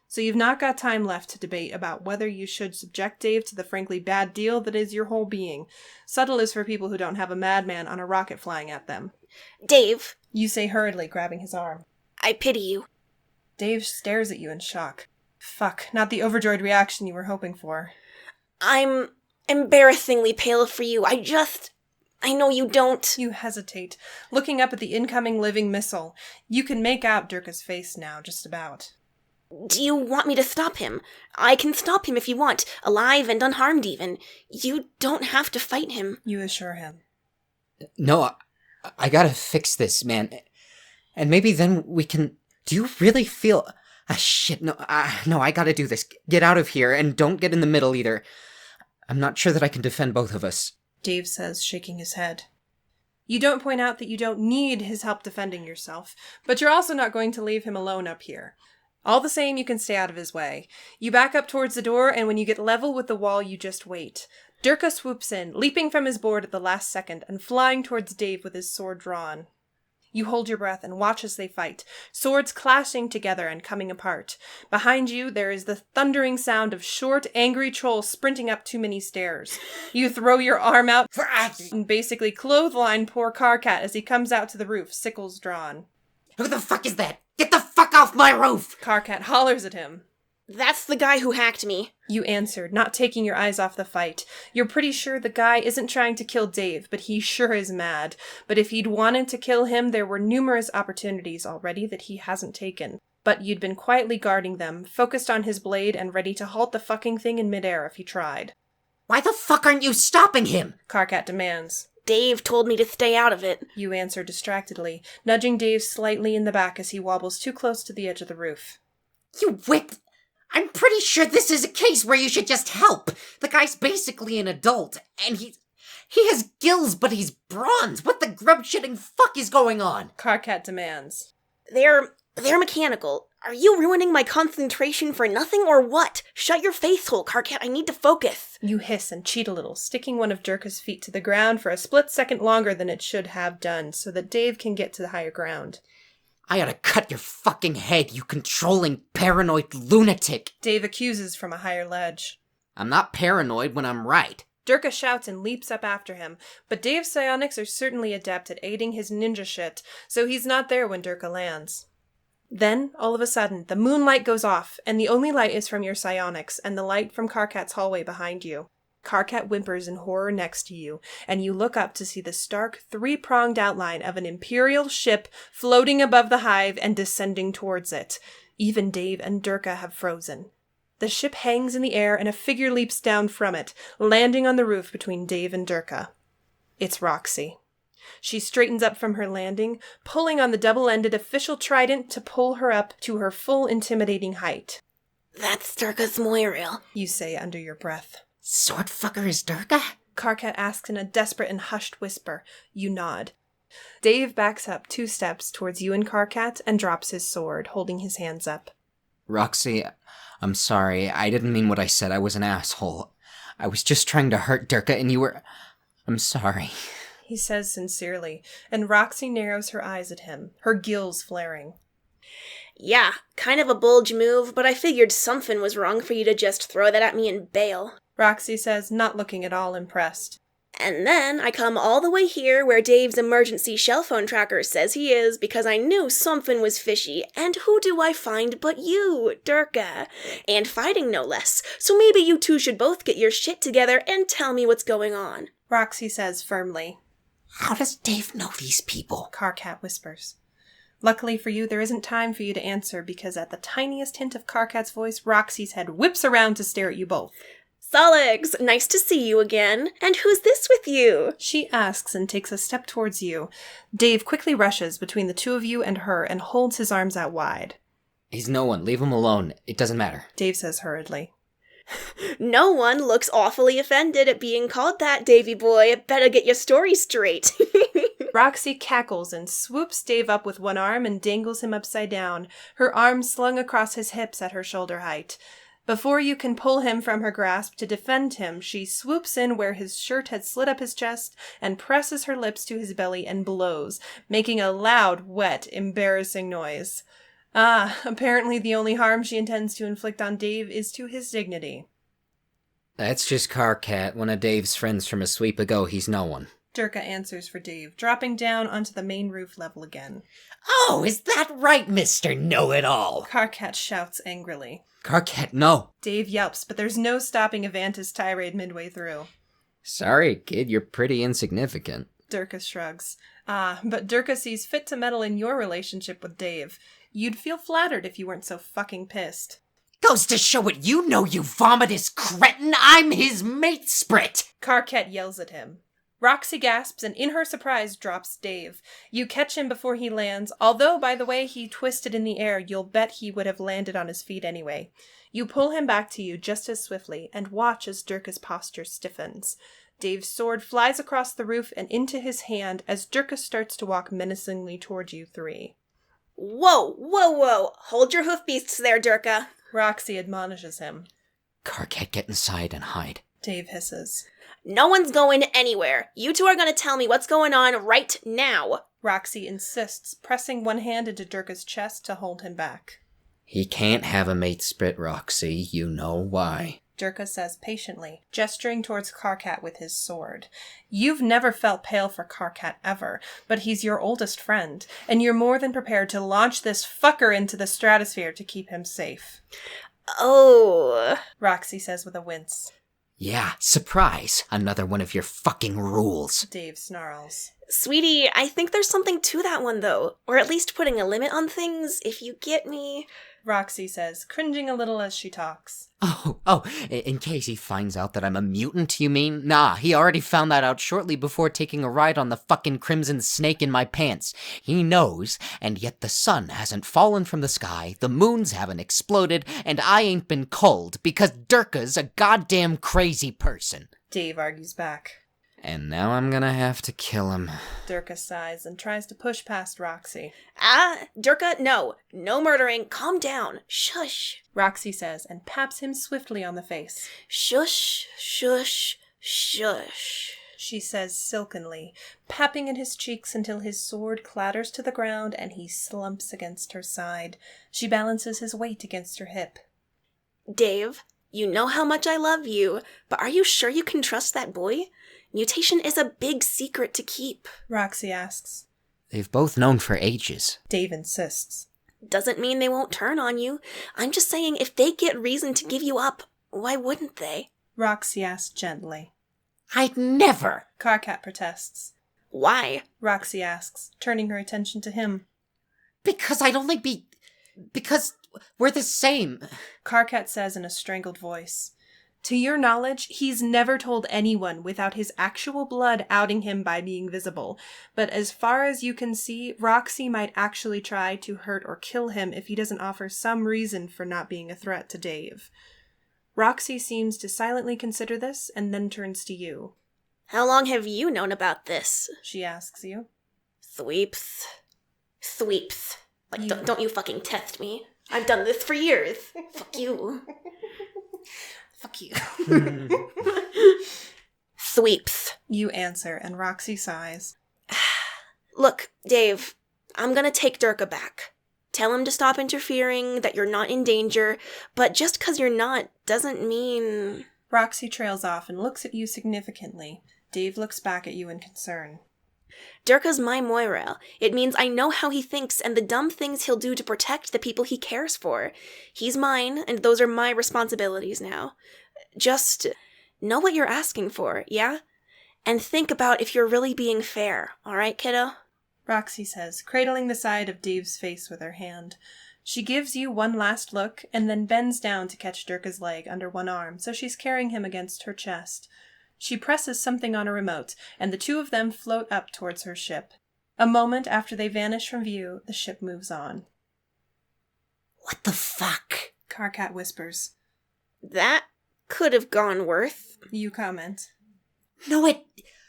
So you've not got time left to debate about whether you should subject Dave to the frankly bad deal that is your whole being. Subtle is for people who don't have a madman on a rocket flying at them. Dave. You say hurriedly, grabbing his arm. I pity you. Dave stares at you in shock. Fuck, not the overjoyed reaction you were hoping for. I'm embarrassingly pale for you. I know you don't. You hesitate, looking up at the incoming living missile. You can make out Durka's face now, just about. Do you want me to stop him? I can stop him if you want, alive and unharmed even. You don't have to fight him. You assure him. No, I gotta fix this, man. And maybe then we can... Do you really feel... shit, no, I gotta do this. Get out of here, and don't get in the middle either. I'm not sure that I can defend both of us. Dave says, shaking his head. You don't point out that you don't need his help defending yourself, but you're also not going to leave him alone up here. All the same, you can stay out of his way. You back up towards the door, and when you get level with the wall, you just wait. Durka swoops in, leaping from his board at the last second, and flying towards Dave with his sword drawn. You hold your breath and watch as they fight, swords clashing together and coming apart. Behind you, there is the thundering sound of short, angry trolls sprinting up too many stairs. You throw your arm out and basically clothesline poor Carcat as he comes out to the roof, sickles drawn. Who the fuck is that? Get the fuck off my roof! Carcat hollers at him. That's the guy who hacked me. You answered, not taking your eyes off the fight. You're pretty sure the guy isn't trying to kill Dave, but he sure is mad. But if he'd wanted to kill him, there were numerous opportunities already that he hasn't taken. But you'd been quietly guarding them, focused on his blade and ready to halt the fucking thing in midair if he tried. Why the fuck aren't you stopping him? Karkat demands. Dave told me to stay out of it. You answer distractedly, nudging Dave slightly in the back as he wobbles too close to the edge of the roof. You wit! I'm pretty sure this is a case where you should just help. The guy's basically an adult, and he has gills, but he's bronze. What the grub-shitting fuck is going on? Karkat demands. They're mechanical. Are you ruining my concentration for nothing or what? Shut your face hole, Karkat. I need to focus. You hiss and cheat a little, sticking one of Durka's feet to the ground for a split second longer than it should have done, so that Dave can get to the higher ground. I ought to cut your fucking head, you controlling, paranoid lunatic. Dave accuses from a higher ledge. I'm not paranoid when I'm right. Durka shouts and leaps up after him, but Dave's psionics are certainly adept at aiding his ninja shit, so he's not there when Durka lands. Then, all of a sudden, the moonlight goes off, and the only light is from your psionics, and the light from Karkat's hallway behind you. Karkat whimpers in horror next to you, and you look up to see the stark, three-pronged outline of an Imperial ship floating above the hive and descending towards it. Even Dave and Durka have frozen. The ship hangs in the air, and a figure leaps down from it, landing on the roof between Dave and Durka. It's Roxy. She straightens up from her landing, pulling on the double-ended official trident to pull her up to her full intimidating height. That's Durka's Moirail, You say under your breath. Swordfucker is Durka? Karkat asks in a desperate and hushed whisper. You nod. Dave backs up 2 steps towards you and Karkat and drops his sword, holding his hands up. Roxy, I'm sorry. I didn't mean what I said. I was an asshole. I was just trying to hurt Durka and you were... I'm sorry. He says sincerely, and Roxy narrows her eyes at him, her gills flaring. Yeah, kind of a bulge move, but I figured something was wrong for you to just throw that at me and bail. Roxy says, not looking at all impressed. And then I come all the way here where Dave's emergency shell phone tracker says he is because I knew something was fishy. And who do I find but you, Durka? And fighting no less. So maybe you two should both get your shit together and tell me what's going on. Roxy says firmly. How does Dave know these people? Karkat whispers. Luckily for you, there isn't time for you to answer because at the tiniest hint of Karkat's voice, Roxy's head whips around to stare at you both. Solix, nice to see you again. And who's this with you? She asks and takes a step towards you. Dave quickly rushes between the two of you and her and holds his arms out wide. He's no one. Leave him alone. It doesn't matter. Dave says hurriedly. No one looks awfully offended at being called that, Davy boy. Better get your story straight. Roxy cackles and swoops Dave up with one arm and dangles him upside down, her arms slung across his hips at her shoulder height. Before you can pull him from her grasp to defend him, she swoops in where his shirt had slit up his chest and presses her lips to his belly and blows, making a loud, wet, embarrassing noise. Apparently the only harm she intends to inflict on Dave is to his dignity. That's just Karkat, one of Dave's friends from a sweep ago. He's no one. Durka answers for Dave, dropping down onto the main roof level again. Oh, is that right, Mr. Know-It-All? Karkat shouts angrily. Karkat, no! Dave yelps, but there's no stopping Avanta's tirade midway through. Sorry, kid, you're pretty insignificant. Durka shrugs. But Durka sees fit to meddle in your relationship with Dave. You'd feel flattered if you weren't so fucking pissed. Goes to show what you know, you vomitous cretin! I'm his mate sprit! Karkat yells at him. Roxy gasps and in her surprise drops Dave. You catch him before he lands, although by the way he twisted in the air, you'll bet he would have landed on his feet anyway. You pull him back to you just as swiftly and watch as Durka's posture stiffens. Dave's sword flies across the roof and into his hand as Durka starts to walk menacingly toward you three. Whoa, whoa, whoa. Hold your hoof beasts there, Durka. Roxy admonishes him. Karkat, get inside and hide. Dave hisses. No one's going anywhere. You two are going to tell me what's going on right now. Roxy insists, pressing one hand into Durka's chest to hold him back. He can't have a mate split, Roxy. You know why. Durka says patiently, gesturing towards Karkat with his sword. You've never felt pale for Karkat ever, but he's your oldest friend, and you're more than prepared to launch this fucker into the stratosphere to keep him safe. Oh. Roxy says with a wince. Yeah, surprise. Another one of your fucking rules. Dave snarls. Sweetie, I think there's something to that one, though. Or at least putting a limit on things, if you get me. Roxy says, cringing a little as she talks. In case he finds out that I'm a mutant, you mean? Nah, he already found that out shortly before taking a ride on the fucking Crimson Snake in my pants. He knows, and yet the sun hasn't fallen from the sky, the moons haven't exploded, and I ain't been cold, because Durka's a goddamn crazy person. Dave argues back. And now I'm gonna have to kill him. Durka sighs and tries to push past Roxy. Durka, no. No murdering. Calm down. Shush. Roxy says and paps him swiftly on the face. Shush, shush, shush. She says silkenly, papping at his cheeks until his sword clatters to the ground and he slumps against her side. She balances his weight against her hip. Dave, you know how much I love you, but are you sure you can trust that boy? Mutation is a big secret to keep. Roxy asks. They've both known for ages. Dave insists. Doesn't mean they won't turn on you. I'm just saying if they get reason to give you up, why wouldn't they? Roxy asks gently. I'd never. Karkat protests. Why? Roxy asks, turning her attention to him. Because I'd only be... Because we're the same. Karkat says in a strangled voice. To your knowledge, he's never told anyone without his actual blood outing him by being visible. But as far as you can see, Roxy might actually try to hurt or kill him if he doesn't offer some reason for not being a threat to Dave. Roxy seems to silently consider this and then turns to you. How long have you known about this? She asks you. Thweeps. Like, don't you fucking test me. I've done this for years. Fuck you. Fuck you. Thweeps. You answer, and Roxy sighs. Look, Dave, I'm gonna take Durka back. Tell him to stop interfering, that you're not in danger, but just 'cause you're not doesn't mean... Roxy trails off and looks at you significantly. Dave looks back at you in concern. Durka's my Moira. It means I know how he thinks and the dumb things he'll do to protect the people he cares for. He's mine, and those are my responsibilities now. Just know what you're asking for, yeah? And think about if you're really being fair, alright, kiddo? Roxy says, cradling the side of Dave's face with her hand. She gives you one last look, and then bends down to catch Durka's leg under one arm, so she's carrying him against her chest. She presses something on a remote, and the two of them float up towards her ship. A moment after they vanish from view, the ship moves on. What the fuck? Karkat whispers. That could have gone worse. You comment. No, it...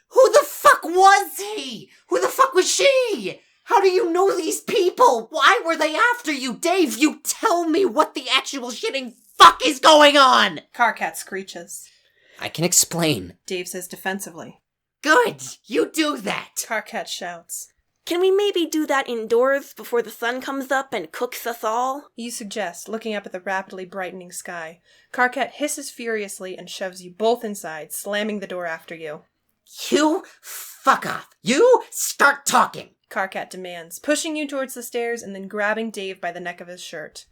Who the fuck was he? Who the fuck was she? How do you know these people? Why were they after you? Dave, you tell me what the actual shitting fuck is going on! Karkat screeches. I can explain. Dave says defensively. Good, you do that. Karkat shouts. Can we maybe do that indoors before the sun comes up and cooks us all? You suggest, looking up at the rapidly brightening sky. Karkat hisses furiously and shoves you both inside, slamming the door after you. You fuck off. You start talking. Karkat demands, pushing you towards the stairs and then grabbing Dave by the neck of his shirt.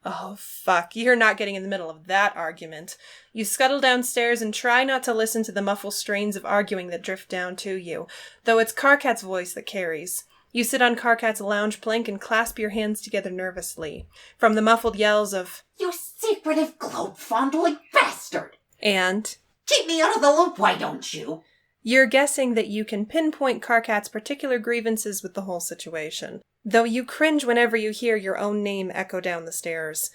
Oh, fuck. You're not getting in the middle of that argument. You scuttle downstairs and try not to listen to the muffled strains of arguing that drift down to you, though it's Karkat's voice that carries. You sit on Karkat's lounge plank and clasp your hands together nervously. From the muffled yells of, You secretive globe-fondling bastard! and, Keep me out of the loop, why don't you? You're guessing that you can pinpoint Karkat's particular grievances with the whole situation, though you cringe whenever you hear your own name echo down the stairs.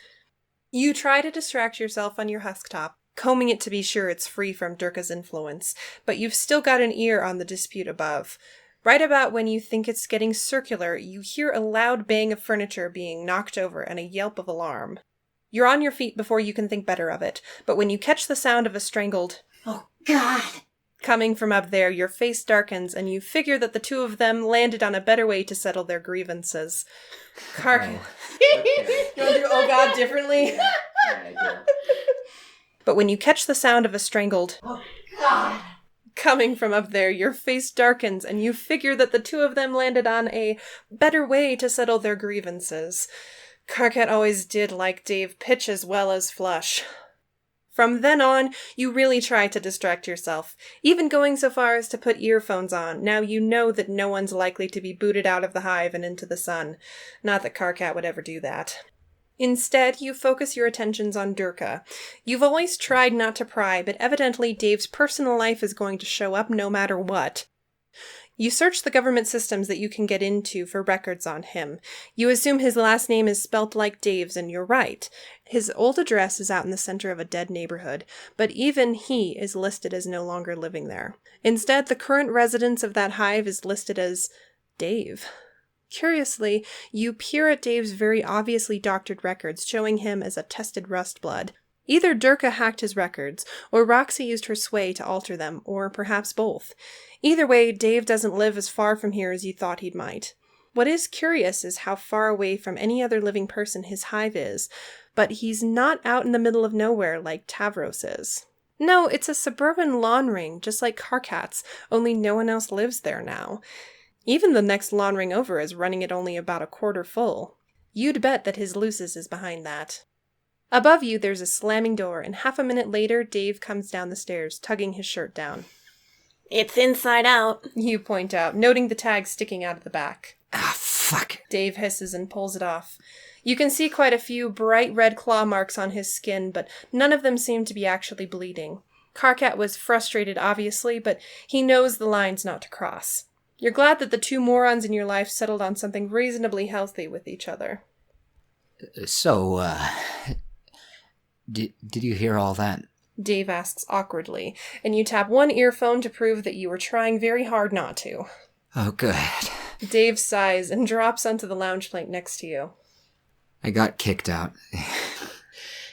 You try to distract yourself on your husktop, combing it to be sure it's free from Durka's influence, but you've still got an ear on the dispute above. Right about when you think it's getting circular, you hear a loud bang of furniture being knocked over and a yelp of alarm. You're on your feet before you can think better of it, but when you catch the sound of a strangled, Oh, God! coming from up there, your face darkens, and you figure that the two of them landed on a better way to settle their grievances. Karkat. You want to do oh god differently? Yeah, I do. But when you catch the sound of a strangled, Oh, God! coming from up there, your face darkens, and you figure that the two of them landed on a better way to settle their grievances. Karkat always did like Dave pitch as well as flush. From then on, you really try to distract yourself, even going so far as to put earphones on. Now you know that no one's likely to be booted out of the hive and into the sun. Not that Karkat would ever do that. Instead, you focus your attentions on Durka. You've always tried not to pry, but evidently Dave's personal life is going to show up no matter what. You search the government systems that you can get into for records on him. You assume his last name is spelt like Dave's, and you're right. His old address is out in the center of a dead neighborhood, but even he is listed as no longer living there. Instead, the current residence of that hive is listed as Dave. Curiously, you peer at Dave's very obviously doctored records, showing him as a tested rust blood. Either Durka hacked his records, or Roxy used her sway to alter them, or perhaps both. Either way, Dave doesn't live as far from here as you thought he might. What is curious is how far away from any other living person his hive is, but he's not out in the middle of nowhere like Tavros is. No, it's a suburban lawn ring, just like Karkat's, only no one else lives there now. Even the next lawn ring over is running it only about a quarter full. You'd bet that his Lucis is behind that. Above you, there's a slamming door, and half a minute later, Dave comes down the stairs, tugging his shirt down. It's inside out. You point out, noting the tag sticking out of the back. Ah, fuck. Dave hisses and pulls it off. You can see quite a few bright red claw marks on his skin, but none of them seem to be actually bleeding. Karkat was frustrated, obviously, but he knows the lines not to cross. You're glad that the two morons in your life settled on something reasonably healthy with each other. So, did you hear all that? Dave asks awkwardly, and you tap one earphone to prove that you were trying very hard not to. Oh, good. Dave sighs and drops onto the lounge plank next to you. I got kicked out.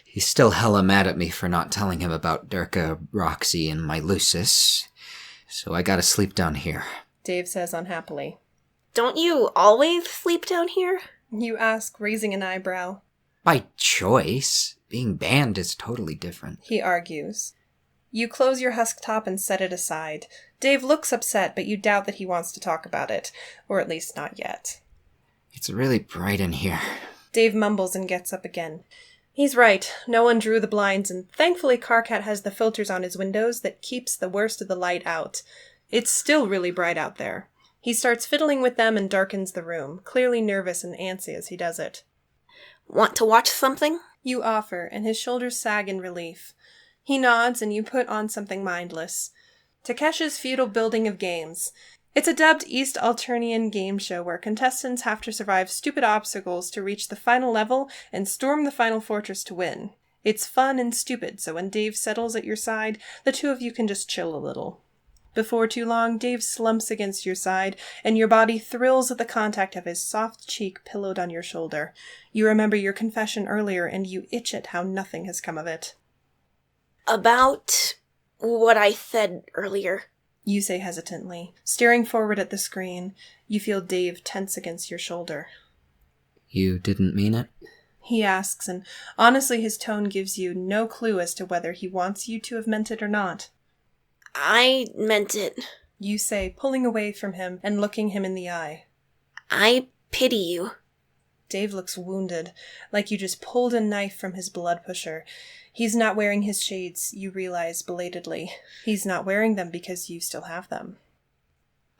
He's still hella mad at me for not telling him about Durka, Roxy, and my Lucis, so I gotta sleep down here. Dave says unhappily. Don't you always sleep down here? You ask, raising an eyebrow. By choice. Being banned is totally different. He argues. You close your husk top and set it aside. Dave looks upset, but you doubt that he wants to talk about it. Or at least not yet. It's really bright in here. Dave mumbles and gets up again. He's right. No one drew the blinds, and thankfully Karkat has the filters on his windows that keeps the worst of the light out. It's still really bright out there. He starts fiddling with them and darkens the room, clearly nervous and antsy as he does it. Want to watch something? You offer, and his shoulders sag in relief. He nods, and you put on something mindless. Takeshi's Feudal Building of Games. It's a dubbed East Alternian game show where contestants have to survive stupid obstacles to reach the final level and storm the final fortress to win. It's fun and stupid, so when Dave settles at your side, the two of you can just chill a little. Before too long, Dave slumps against your side, and your body thrills at the contact of his soft cheek pillowed on your shoulder. You remember your confession earlier, and you itch at how nothing has come of it. About what I said earlier. You say hesitantly. Staring forward at the screen, you feel Dave tense against your shoulder. You didn't mean it? He asks, and honestly his tone gives you no clue as to whether he wants you to have meant it or not. I meant it. You say, pulling away from him and looking him in the eye. I pity you. Dave looks wounded, like you just pulled a knife from his blood pusher. He's not wearing his shades, you realize belatedly. He's not wearing them because you still have them.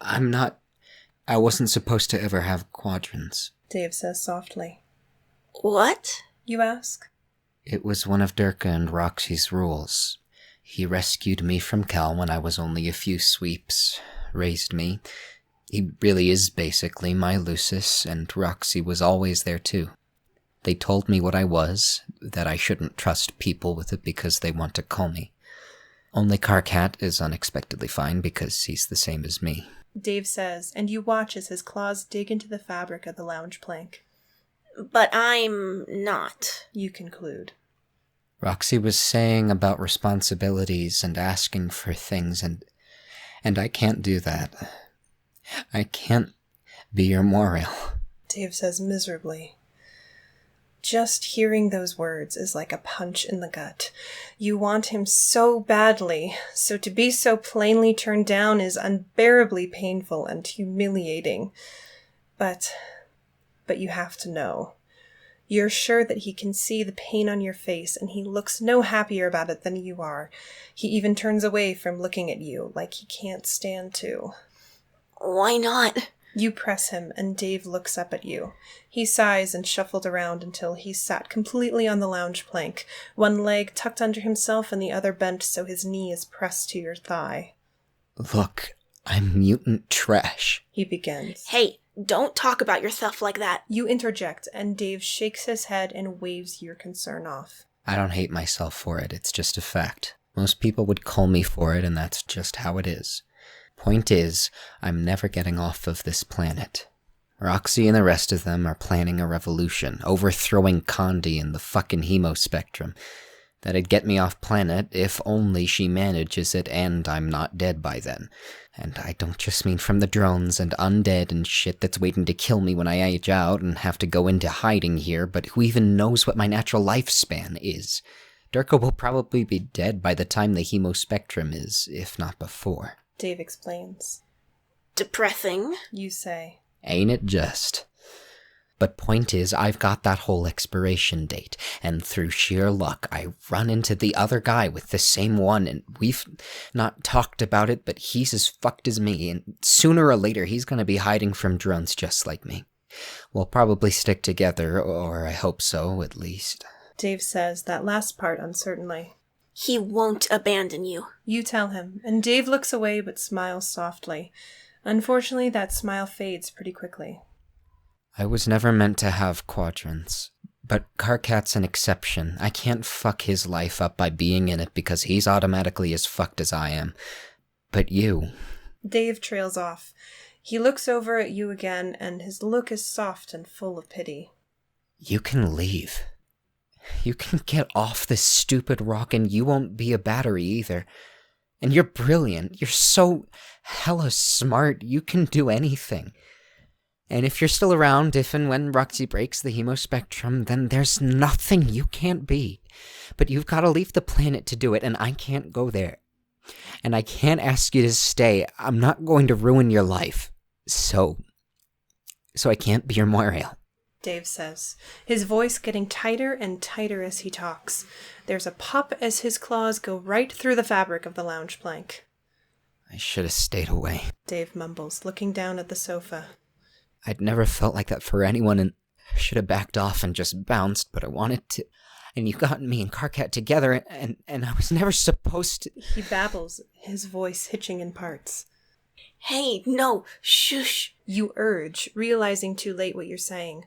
I wasn't supposed to ever have quadrants. Dave says softly. What? You ask. It was one of Durka and Roxy's rules. He rescued me from Cal when I was only a few sweeps, raised me. He really is basically my Lucis, and Roxy was always there too. They told me what I was, that I shouldn't trust people with it because they want to call me. Only Karkat is unexpectedly fine because he's the same as me. Dave says, and you watch as his claws dig into the fabric of the lounge plank. But I'm not, you conclude. Roxy was saying about responsibilities and asking for things, and I can't do that. I can't be your Moriel. Dave says miserably. Just hearing those words is like a punch in the gut. You want him so badly, so to be so plainly turned down is unbearably painful and humiliating. But you have to know. You're sure that he can see the pain on your face, and he looks no happier about it than you are. He even turns away from looking at you, like he can't stand to. Why not? You press him, and Dave looks up at you. He sighs and shuffled around until he sat completely on the lounge plank, one leg tucked under himself and the other bent so his knee is pressed to your thigh. Look, I'm mutant trash. He begins. Hey, don't talk about yourself like that. You interject, and Dave shakes his head and waves your concern off. I don't hate myself for it, it's just a fact. Most people would call me for it, and that's just how it is. Point is, I'm never getting off of this planet. Roxy and the rest of them are planning a revolution, overthrowing Condi and the fucking hemo spectrum. That'd get me off planet if only she manages it and I'm not dead by then. And I don't just mean from the drones and undead and shit that's waiting to kill me when I age out and have to go into hiding here, but who even knows what my natural lifespan is? Durka will probably be dead by the time the hemo spectrum is, if not before. Dave explains. Depressing. You say. Ain't it just? But point is, I've got that whole expiration date, and through sheer luck, I run into the other guy with the same one, and we've not talked about it, but he's as fucked as me, and sooner or later he's gonna be hiding from drones just like me. We'll probably stick together, or I hope so, at least. Dave says that last part uncertainly. He won't abandon you. You tell him, and Dave looks away but smiles softly. Unfortunately, that smile fades pretty quickly. I was never meant to have quadrants, but Karkat's an exception. I can't fuck his life up by being in it because he's automatically as fucked as I am. But you... Dave trails off. He looks over at you again, and his look is soft and full of pity. You can leave. You can get off this stupid rock and you won't be a battery either. And you're brilliant. You're so hella smart. You can do anything. And if you're still around, if and when Roxy breaks the hemo spectrum, then there's nothing you can't be. But you've got to leave the planet to do it, and I can't go there. And I can't ask you to stay. I'm not going to ruin your life. So I can't be your Moirail. Dave says, his voice getting tighter and tighter as he talks. There's a pop as his claws go right through the fabric of the lounge plank. I should have stayed away. Dave mumbles, looking down at the sofa. I'd never felt like that for anyone, and I should have backed off and just bounced, but I wanted to. And you got me and Karkat together, and I was never supposed to... He babbles, his voice hitching in parts. Hey, no, shush. You urge, realizing too late what you're saying.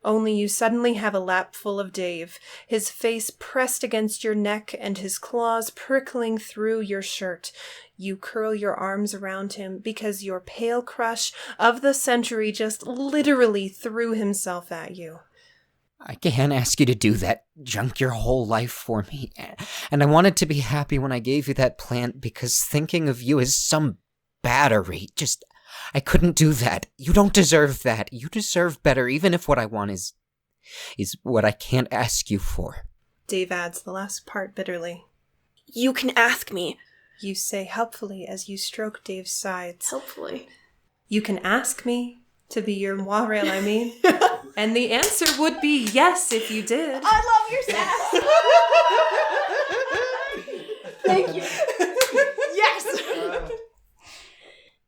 Only you suddenly have a lap full of Dave, his face pressed against your neck and his claws prickling through your shirt. You curl your arms around him because your pale crush of the century just literally threw himself at you. I can't ask you to do that, junk your whole life for me. And I wanted to be happy when I gave you that plant because thinking of you as some battery, I couldn't do that. You don't deserve that. You deserve better, even if what I want is what I can't ask you for. Dave adds the last part bitterly. You can ask me. You say helpfully as you stroke Dave's sides. Helpfully. You can ask me to be your Moirail, I mean. And the answer would be yes if you did. I love your sass. Thank you. Yes.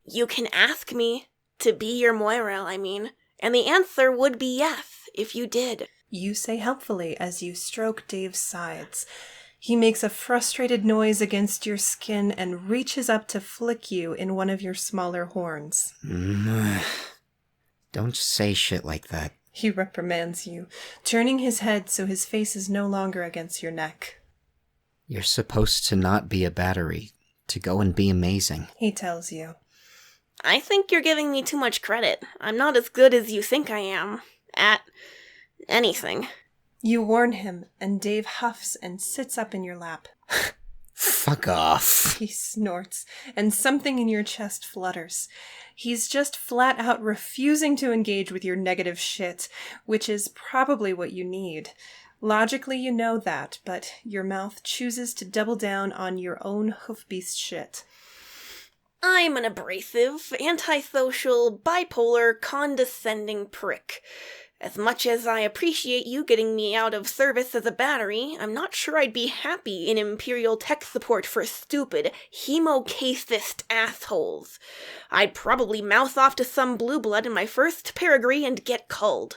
You can ask me to be your Moirail, I mean. And the answer would be yes if you did. You say helpfully as you stroke Dave's sides. He makes a frustrated noise against your skin and reaches up to flick you in one of your smaller horns. Don't say shit like that. He reprimands you, turning his head so his face is no longer against your neck. You're supposed to not be a battery, to go and be amazing. He tells you. I think you're giving me too much credit. I'm not as good as you think I am at anything. You warn him, and Dave huffs and sits up in your lap. Fuck off. He snorts, and something in your chest flutters. He's just flat out refusing to engage with your negative shit, which is probably what you need. Logically, you know that, but your mouth chooses to double down on your own hoofbeast shit. I'm an abrasive, antisocial, bipolar, condescending prick. As much as I appreciate you getting me out of service as a battery, I'm not sure I'd be happy in Imperial tech support for stupid, hemocasist assholes. I'd probably mouth off to some blue blood in my first perigree and get culled.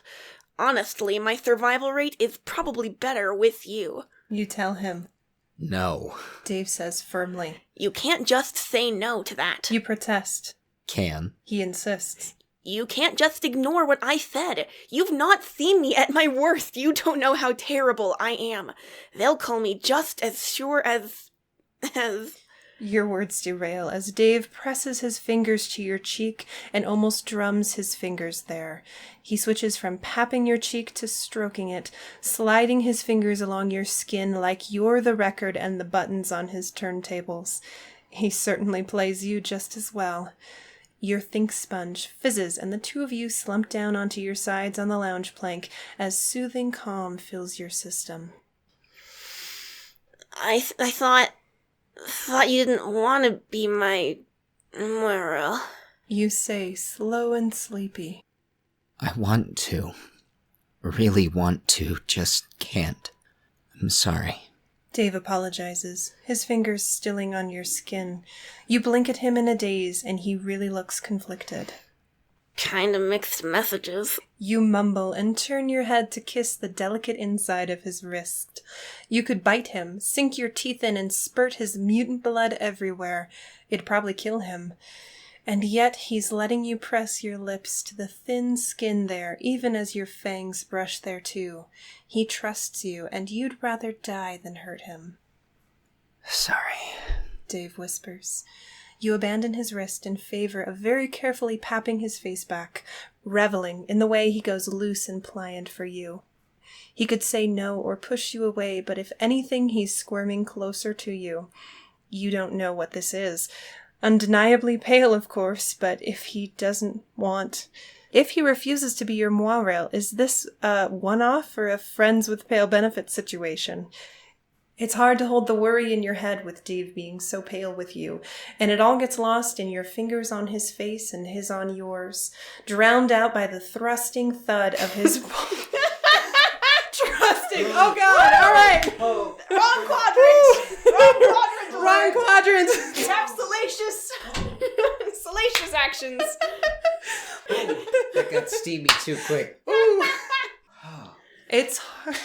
Honestly, my survival rate is probably better with you. You tell him. No. Dave says firmly. You can't just say no to that. You protest. Can. He insists. You can't just ignore what I said. You've not seen me at my worst. You don't know how terrible I am. They'll call me just as sure as... Your words derail as Dave presses his fingers to your cheek and almost drums his fingers there. He switches from papping your cheek to stroking it, sliding his fingers along your skin like you're the record and the buttons on his turntables. He certainly plays you just as well. Your think sponge fizzes and the two of you slump down onto your sides on the lounge plank as soothing calm fills your system. I thought you didn't want to be my Moira. You say, slow and sleepy. I want to. Really want to, just can't. I'm sorry. Dave apologizes, his fingers stilling on your skin. You blink at him in a daze, and he really looks conflicted. Kinda mixed messages. You mumble and turn your head to kiss the delicate inside of his wrist. You could bite him, sink your teeth in, and spurt his mutant blood everywhere. It'd probably kill him. And yet he's letting you press your lips to the thin skin there, even as your fangs brush there too. He trusts you, and you'd rather die than hurt him. Sorry, Dave whispers. You abandon his wrist in favor of very carefully papping his face back, reveling in the way he goes loose and pliant for you. He could say no or push you away, but if anything, he's squirming closer to you. You don't know what this is. Undeniably pale, of course, but if he doesn't want... If he refuses to be your moirel, is this a one-off or a friends with pale benefits situation? It's hard to hold the worry in your head with Dave being so pale with you, and it all gets lost in your fingers on his face and his on yours, drowned out by the thrusting thud of his... Thrusting! Oh god, alright! Oh. Wrong quadrant! Wrong quadrant! You have salacious actions. That got steamy too quick. Ooh. It's hard.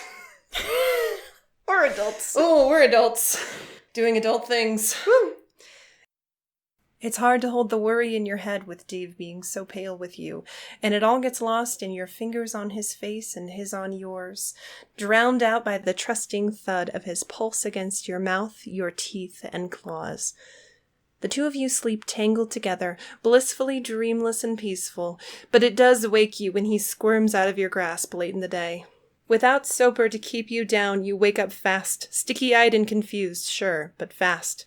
We're adults. Oh, we're adults. Doing adult things. Woo. It's hard to hold the worry in your head with Dave being so pale with you, and it all gets lost in your fingers on his face and his on yours, drowned out by the trusting thud of his pulse against your mouth, your teeth, and claws. The two of you sleep tangled together, blissfully dreamless and peaceful, but it does wake you when he squirms out of your grasp late in the day. Without Soper to keep you down, you wake up fast, sticky-eyed and confused, sure, but fast.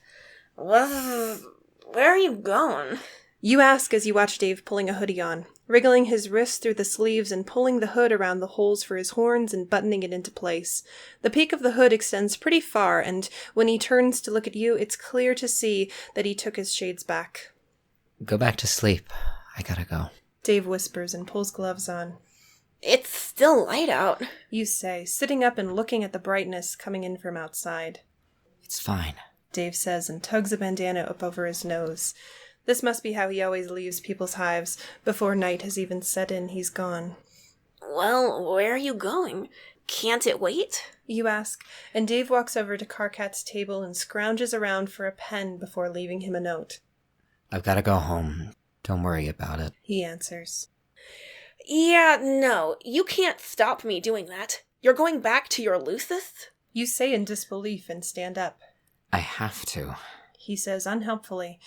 Where are you going? You ask as you watch Dave pulling a hoodie on, wriggling his wrists through the sleeves and pulling the hood around the holes for his horns and buttoning it into place. The peak of the hood extends pretty far, and when he turns to look at you, it's clear to see that he took his shades back. Go back to sleep. I gotta go. Dave whispers and pulls gloves on. It's still light out. You say, sitting up and looking at the brightness coming in from outside. It's fine. Dave says and tugs a bandana up over his nose. This must be how he always leaves people's hives. Before night has even set in, he's gone. Well, where are you going? Can't it wait? You ask, and Dave walks over to Karkat's table and scrounges around for a pen before leaving him a note. I've gotta go home. Don't worry about it. He answers. Yeah, no, you can't stop me doing that. You're going back to your Lucis? You say in disbelief and stand up. I have to. He says unhelpfully.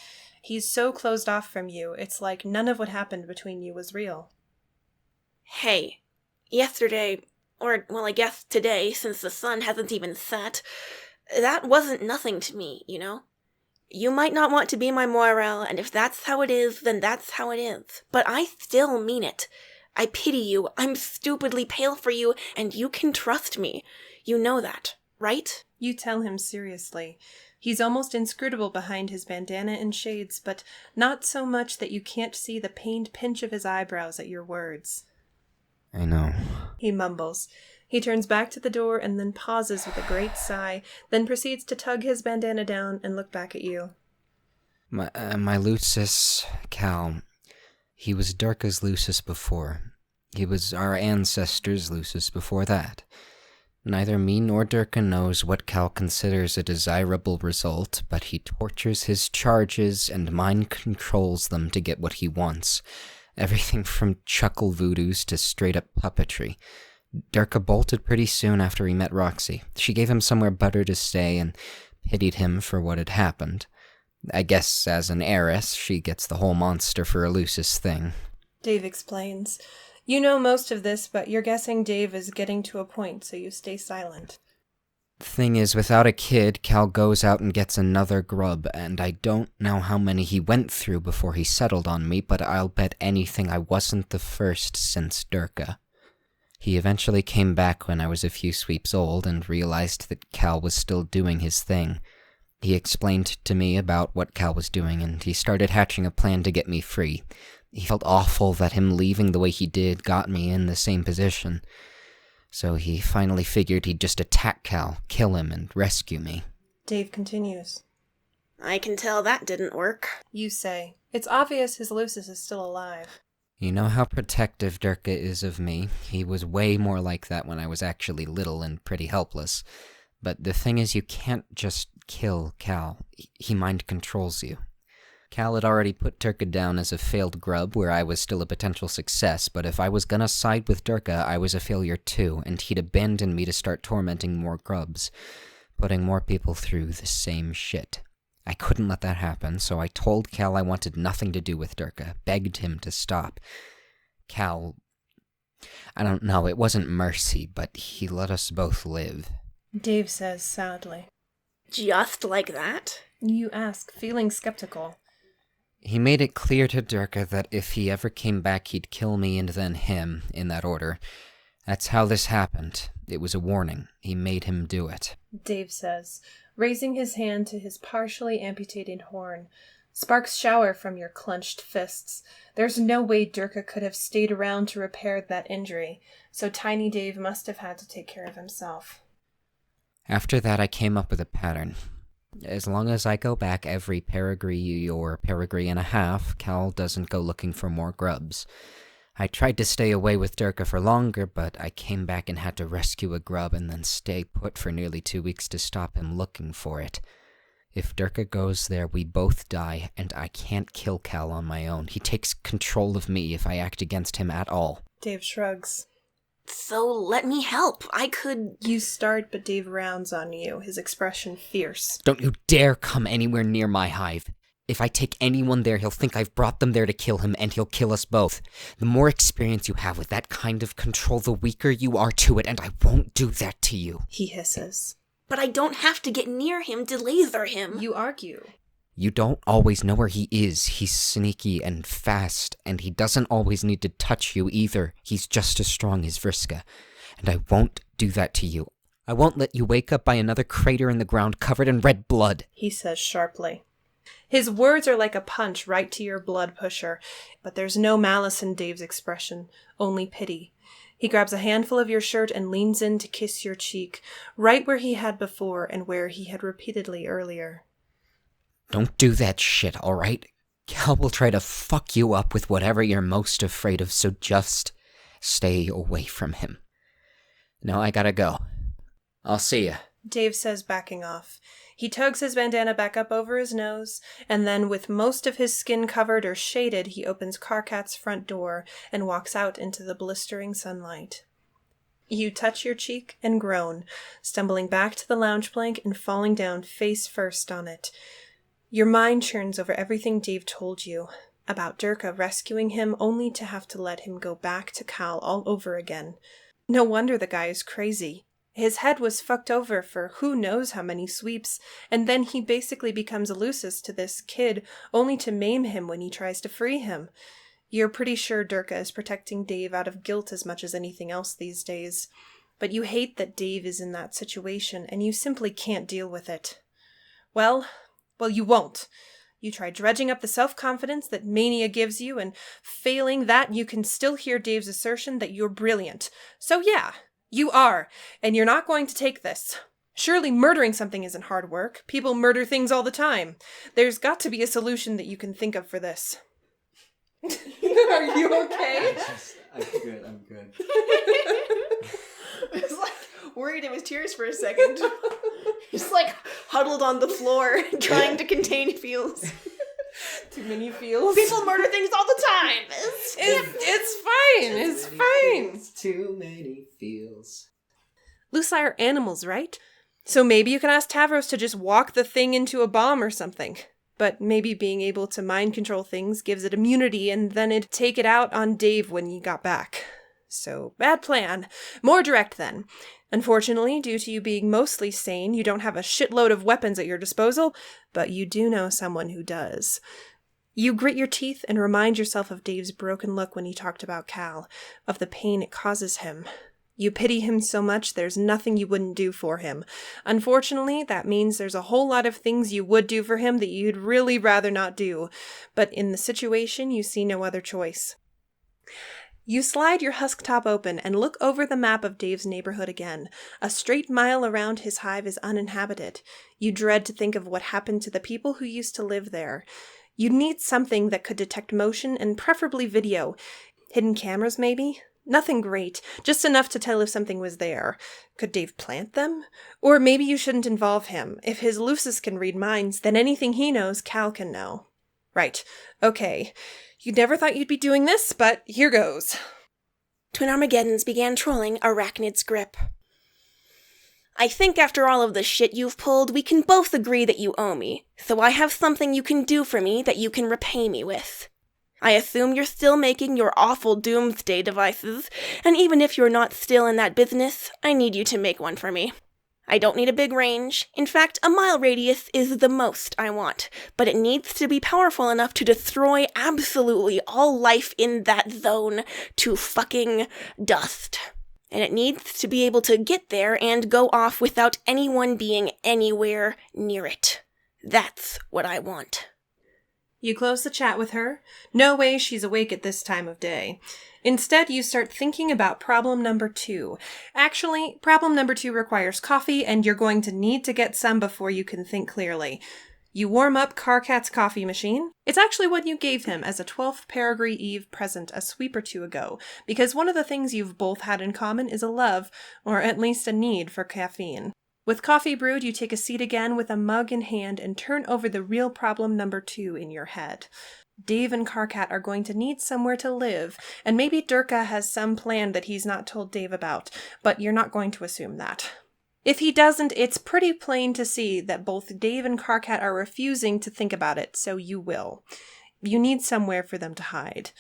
He's so closed off from you, it's like none of what happened between you was real. Hey, yesterday, or, well, I guess today, since the sun hasn't even set, that wasn't nothing to me, you know? You might not want to be my Moirel, and if that's how it is, then that's how it is. But I still mean it. I pity you, I'm stupidly pale for you, and you can trust me. You know that, right? You tell him seriously. He's almost inscrutable behind his bandana and shades, but not so much that you can't see the pained pinch of his eyebrows at your words. I know. He mumbles. He turns back to the door and then pauses with a great sigh, then proceeds to tug his bandana down and look back at you. My Lucis, Cal, he was Durka's Lucis before. He was our ancestors' Lucis before that. Neither me nor Durka knows what Cal considers a desirable result, but he tortures his charges and mind controls them to get what he wants. Everything from chuckle voodoos to straight-up puppetry. Durka bolted pretty soon after he met Roxy. She gave him somewhere better to stay and pitied him for what had happened. I guess as an heiress, she gets the whole monster for a Lucis thing. Dave explains. You know most of this, but you're guessing Dave is getting to a point, so you stay silent. The thing is, without a kid, Cal goes out and gets another grub, and I don't know how many he went through before he settled on me, but I'll bet anything I wasn't the first since Durka. He eventually came back when I was a few sweeps old and realized that Cal was still doing his thing. He explained to me about what Cal was doing, and he started hatching a plan to get me free. He felt awful that him leaving the way he did got me in the same position. So he finally figured he'd just attack Cal, kill him, and rescue me. Dave continues. I can tell that didn't work. You say. It's obvious his Lucis is still alive. You know how protective Durka is of me. He was way more like that when I was actually little and pretty helpless. But the thing is, you can't just kill Cal. He mind controls you. Cal had already put Durka down as a failed grub where I was still a potential success, but if I was gonna side with Durka, I was a failure too, and he'd abandon me to start tormenting more grubs, putting more people through the same shit. I couldn't let that happen, so I told Cal I wanted nothing to do with Durka, begged him to stop. Cal... I don't know, it wasn't mercy, but he let us both live. Dave says sadly. Just like that? You ask, feeling skeptical. He made it clear to Durka that if he ever came back, he'd kill me and then him, in that order. That's how this happened. It was a warning. He made him do it. Dave says, raising his hand to his partially amputated horn. Sparks shower from your clenched fists. There's no way Durka could have stayed around to repair that injury, so Tiny Dave must have had to take care of himself. After that, I came up with a pattern. As long as I go back every perigree or perigree and a half, Cal doesn't go looking for more grubs. I tried to stay away with Durka for longer, but I came back and had to rescue a grub and then stay put for nearly 2 weeks to stop him looking for it. If Durka goes there, we both die, and I can't kill Cal on my own. He takes control of me if I act against him at all. Dave shrugs. So let me help. I could... You start, but Dave rounds on you, his expression fierce. Don't you dare come anywhere near my hive. If I take anyone there, he'll think I've brought them there to kill him, and he'll kill us both. The more experience you have with that kind of control, the weaker you are to it, and I won't do that to you. He hisses. But I don't have to get near him to laser him. You argue. You don't always know where he is. He's sneaky and fast, and he doesn't always need to touch you either. He's just as strong as Vriska. And I won't do that to you. I won't let you wake up by another crater in the ground covered in red blood. He says sharply. His words are like a punch right to your blood pusher, but there's no malice in Dave's expression, only pity. He grabs a handful of your shirt and leans in to kiss your cheek, right where he had before and where he had repeatedly earlier. Don't do that shit, alright? Cal will try to fuck you up with whatever you're most afraid of, so just stay away from him. Now I gotta go. I'll see ya. Dave says, backing off. He tugs his bandana back up over his nose, and then, with most of his skin covered or shaded, he opens Karkat's front door and walks out into the blistering sunlight. You touch your cheek and groan, stumbling back to the lounge plank and falling down face first on it. Your mind churns over everything Dave told you, about Durka rescuing him only to have to let him go back to Cal all over again. No wonder the guy is crazy. His head was fucked over for who knows how many sweeps, and then he basically becomes a Lucis to this kid, only to maim him when he tries to free him. You're pretty sure Durka is protecting Dave out of guilt as much as anything else these days. But you hate that Dave is in that situation, and you simply can't deal with it. Well, you won't. You try dredging up the self-confidence that mania gives you, and failing that, you can still hear Dave's assertion that you're brilliant. So yeah, you are, and you're not going to take this. Surely murdering something isn't hard work. People murder things all the time. There's got to be a solution that you can think of for this. Are you okay? I'm good. I was like worried it was tears for a second. Just like huddled on the floor, trying to contain feels. Too many feels. People murder things all the time. It's fine. It's fine. It's too many feels. Lucii are animals, right? So maybe you can ask Tavros to just walk the thing into a bomb or something. But maybe being able to mind control things gives it immunity, and then it'd take it out on Dave when you got back. So, bad plan. More direct then. Unfortunately, due to you being mostly sane, you don't have a shitload of weapons at your disposal, but you do know someone who does. You grit your teeth and remind yourself of Dave's broken look when he talked about Cal, of the pain it causes him. You pity him so much there's nothing you wouldn't do for him. Unfortunately, that means there's a whole lot of things you would do for him that you'd really rather not do. But in the situation, you see no other choice. You slide your husk top open and look over the map of Dave's neighborhood again. A straight mile around his hive is uninhabited. You dread to think of what happened to the people who used to live there. You'd need something that could detect motion and preferably video. Hidden cameras, maybe? Nothing great, just enough to tell if something was there. Could Dave plant them? Or maybe you shouldn't involve him. If his Lucis can read minds, then anything he knows, Cal can know. Right. Okay. You never thought you'd be doing this, but here goes. Twin Armageddons began trolling Arachnid's grip. I think after all of the shit you've pulled, we can both agree that you owe me, so I have something you can do for me that you can repay me with. I assume you're still making your awful doomsday devices, and even if you're not still in that business, I need you to make one for me. I don't need a big range. In fact, a mile radius is the most I want, but it needs to be powerful enough to destroy absolutely all life in that zone to fucking dust. And it needs to be able to get there and go off without anyone being anywhere near it. That's what I want. You close the chat with her. No way she's awake at this time of day. Instead, you start thinking about problem number 2. Actually, problem number 2 requires coffee, and you're going to need to get some before you can think clearly. You warm up Karkat's coffee machine. It's actually what you gave him as a 12th Perigee Eve present a sweep or two ago, because one of the things you've both had in common is a love, or at least a need for caffeine. With coffee brewed, you take a seat again with a mug in hand and turn over the real problem number 2 in your head. Dave and Karkat are going to need somewhere to live, and maybe Durka has some plan that he's not told Dave about, but you're not going to assume that. If he doesn't, it's pretty plain to see that both Dave and Karkat are refusing to think about it, so you will. You need somewhere for them to hide.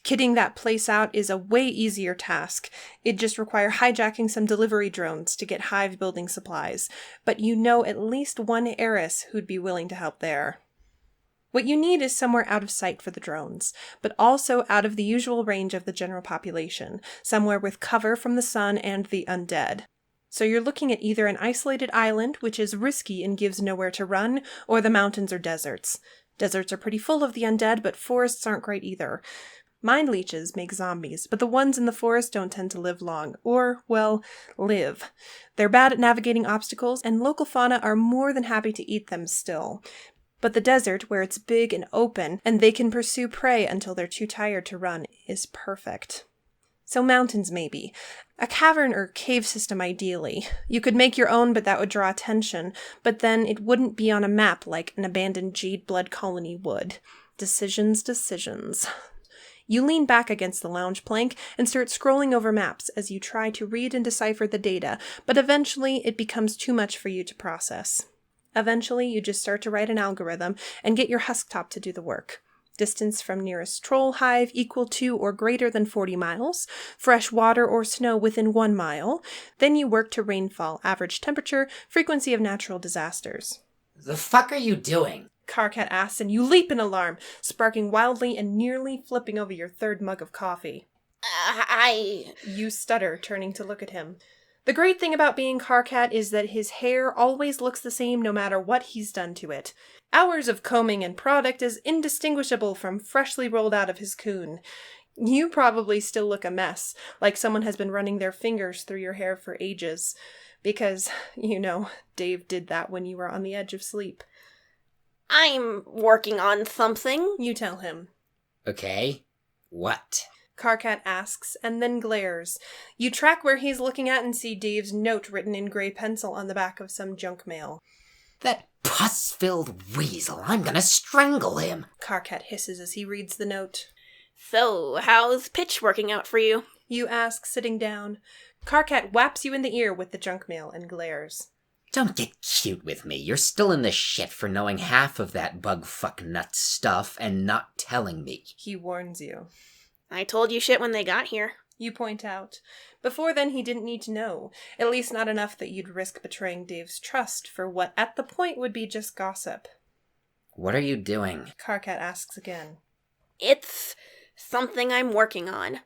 Kitting that place out is a way easier task. It'd just require hijacking some delivery drones to get hive building supplies, but you know at least one heiress who'd be willing to help there. What you need is somewhere out of sight for the drones, but also out of the usual range of the general population, somewhere with cover from the sun and the undead. So you're looking at either an isolated island, which is risky and gives nowhere to run, or the mountains or deserts. Deserts are pretty full of the undead, but forests aren't great either. Mind leeches make zombies, but the ones in the forest don't tend to live long, or, well, live. They're bad at navigating obstacles, and local fauna are more than happy to eat them still. But the desert, where it's big and open, and they can pursue prey until they're too tired to run, is perfect. So mountains, maybe. A cavern or cave system, ideally. You could make your own, but that would draw attention, but then it wouldn't be on a map like an abandoned jade blood colony would. Decisions. You lean back against the lounge plank and start scrolling over maps as you try to read and decipher the data, but eventually it becomes too much for you to process. Eventually, you just start to write an algorithm and get your husktop to do the work. Distance from nearest troll hive equal to or greater than 40 miles, fresh water or snow within 1 mile. Then you work to rainfall, average temperature, frequency of natural disasters. The fuck are you doing? Karkat asks, and you leap in alarm, sparking wildly and nearly flipping over your 3rd mug of coffee. I... You stutter, turning to look at him. The great thing about being Karkat is that his hair always looks the same no matter what he's done to it. Hours of combing and product is indistinguishable from freshly rolled out of his coon. You probably still look a mess, like someone has been running their fingers through your hair for ages. Because, Dave did that when you were on the edge of sleep. I'm working on something. You tell him. Okay. What? Karkat asks, and then glares. You track where he's looking at and see Dave's note written in gray pencil on the back of some junk mail. That pus-filled weasel. I'm gonna strangle him. Karkat hisses as he reads the note. So, how's pitch working out for you? You ask, sitting down. Karkat whaps you in the ear with the junk mail and glares. Don't get cute with me. You're still in the shit for knowing half of that bug-fuck nut stuff and not telling me. He warns you. I told you shit when they got here. You point out. Before then, he didn't need to know. At least not enough that you'd risk betraying Dave's trust for what at the point would be just gossip. What are you doing? Karkat asks again. It's something I'm working on.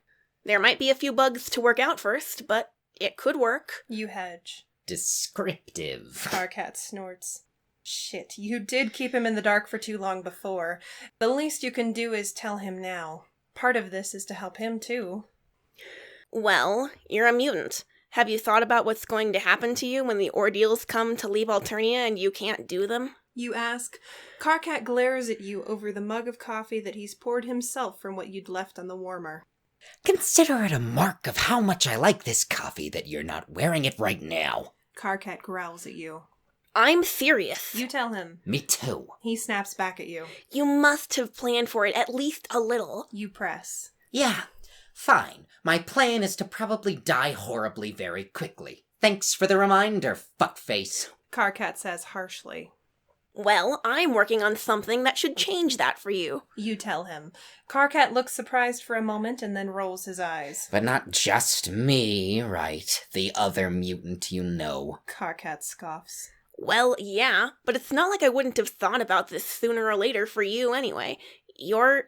There might be a few bugs to work out first, but it could work. You hedge. Descriptive. Karkat snorts. Shit, you did keep him in the dark for too long before. The least you can do is tell him now. Part of this is to help him, too. Well, you're a mutant. Have you thought about what's going to happen to you when the ordeals come to leave Alternia and you can't do them? You ask. Karkat glares at you over the mug of coffee that he's poured himself from what you'd left on the warmer. Consider it a mark of how much I like this coffee that you're not wearing it right now. Karkat growls at you. I'm serious. You tell him. Me too. He snaps back at you. You must have planned for it at least a little. You press. Yeah, fine. My plan is to probably die horribly very quickly. Thanks for the reminder, fuckface. Karkat says harshly. Well, I'm working on something that should change that for you. You tell him. Karkat looks surprised for a moment and then rolls his eyes. But not just me, right? The other mutant you know. Karkat scoffs. Well, yeah, but it's not like I wouldn't have thought about this sooner or later for you anyway. You're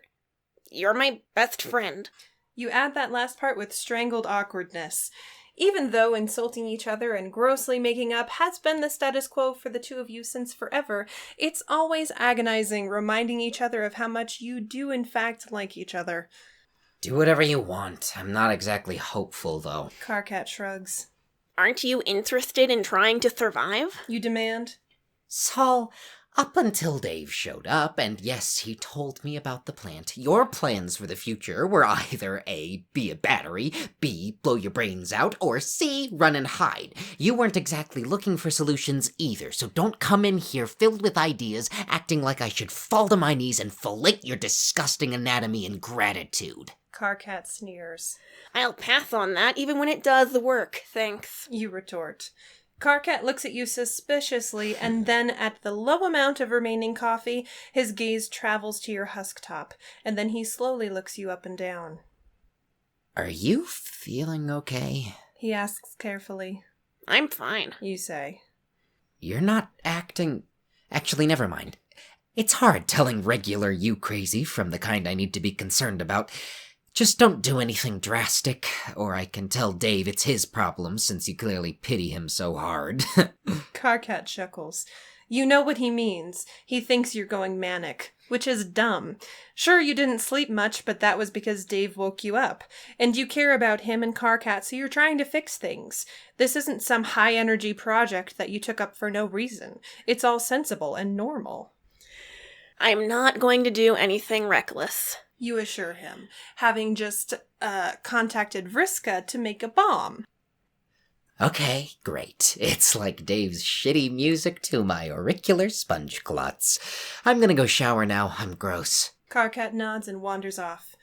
my best friend. You add that last part with strangled awkwardness. Even though insulting each other and grossly making up has been the status quo for the two of you since forever, it's always agonizing reminding each other of how much you do in fact like each other. Do whatever you want. I'm not exactly hopeful, though. Karkat shrugs. Aren't you interested in trying to survive? You demand. Saul, up until Dave showed up, and yes, he told me about the plant, your plans for the future were either A, be a battery, B, blow your brains out, or C, run and hide. You weren't exactly looking for solutions either, so don't come in here filled with ideas, acting like I should fall to my knees and fillet your disgusting anatomy in gratitude. Karkat sneers. I'll pass on that even when it does the work, thanks. You retort. Karkat looks at you suspiciously, and then at the low amount of remaining coffee, his gaze travels to your husk top, and then he slowly looks you up and down. Are you feeling okay? He asks carefully. I'm fine. You say. You're not acting... Actually, never mind. It's hard telling regular you crazy from the kind I need to be concerned about. Just don't do anything drastic, or I can tell Dave it's his problem since you clearly pity him so hard. Karkat chuckles. You know what he means. He thinks you're going manic, which is dumb. Sure, you didn't sleep much, but that was because Dave woke you up. And you care about him and Karkat, so you're trying to fix things. This isn't some high-energy project that you took up for no reason. It's all sensible and normal. I'm not going to do anything reckless. You assure him, having just contacted Vriska to make a bomb. Okay, great. It's like Dave's shitty music to my auricular sponge clots. I'm gonna go shower now. I'm gross. Karkat nods and wanders off.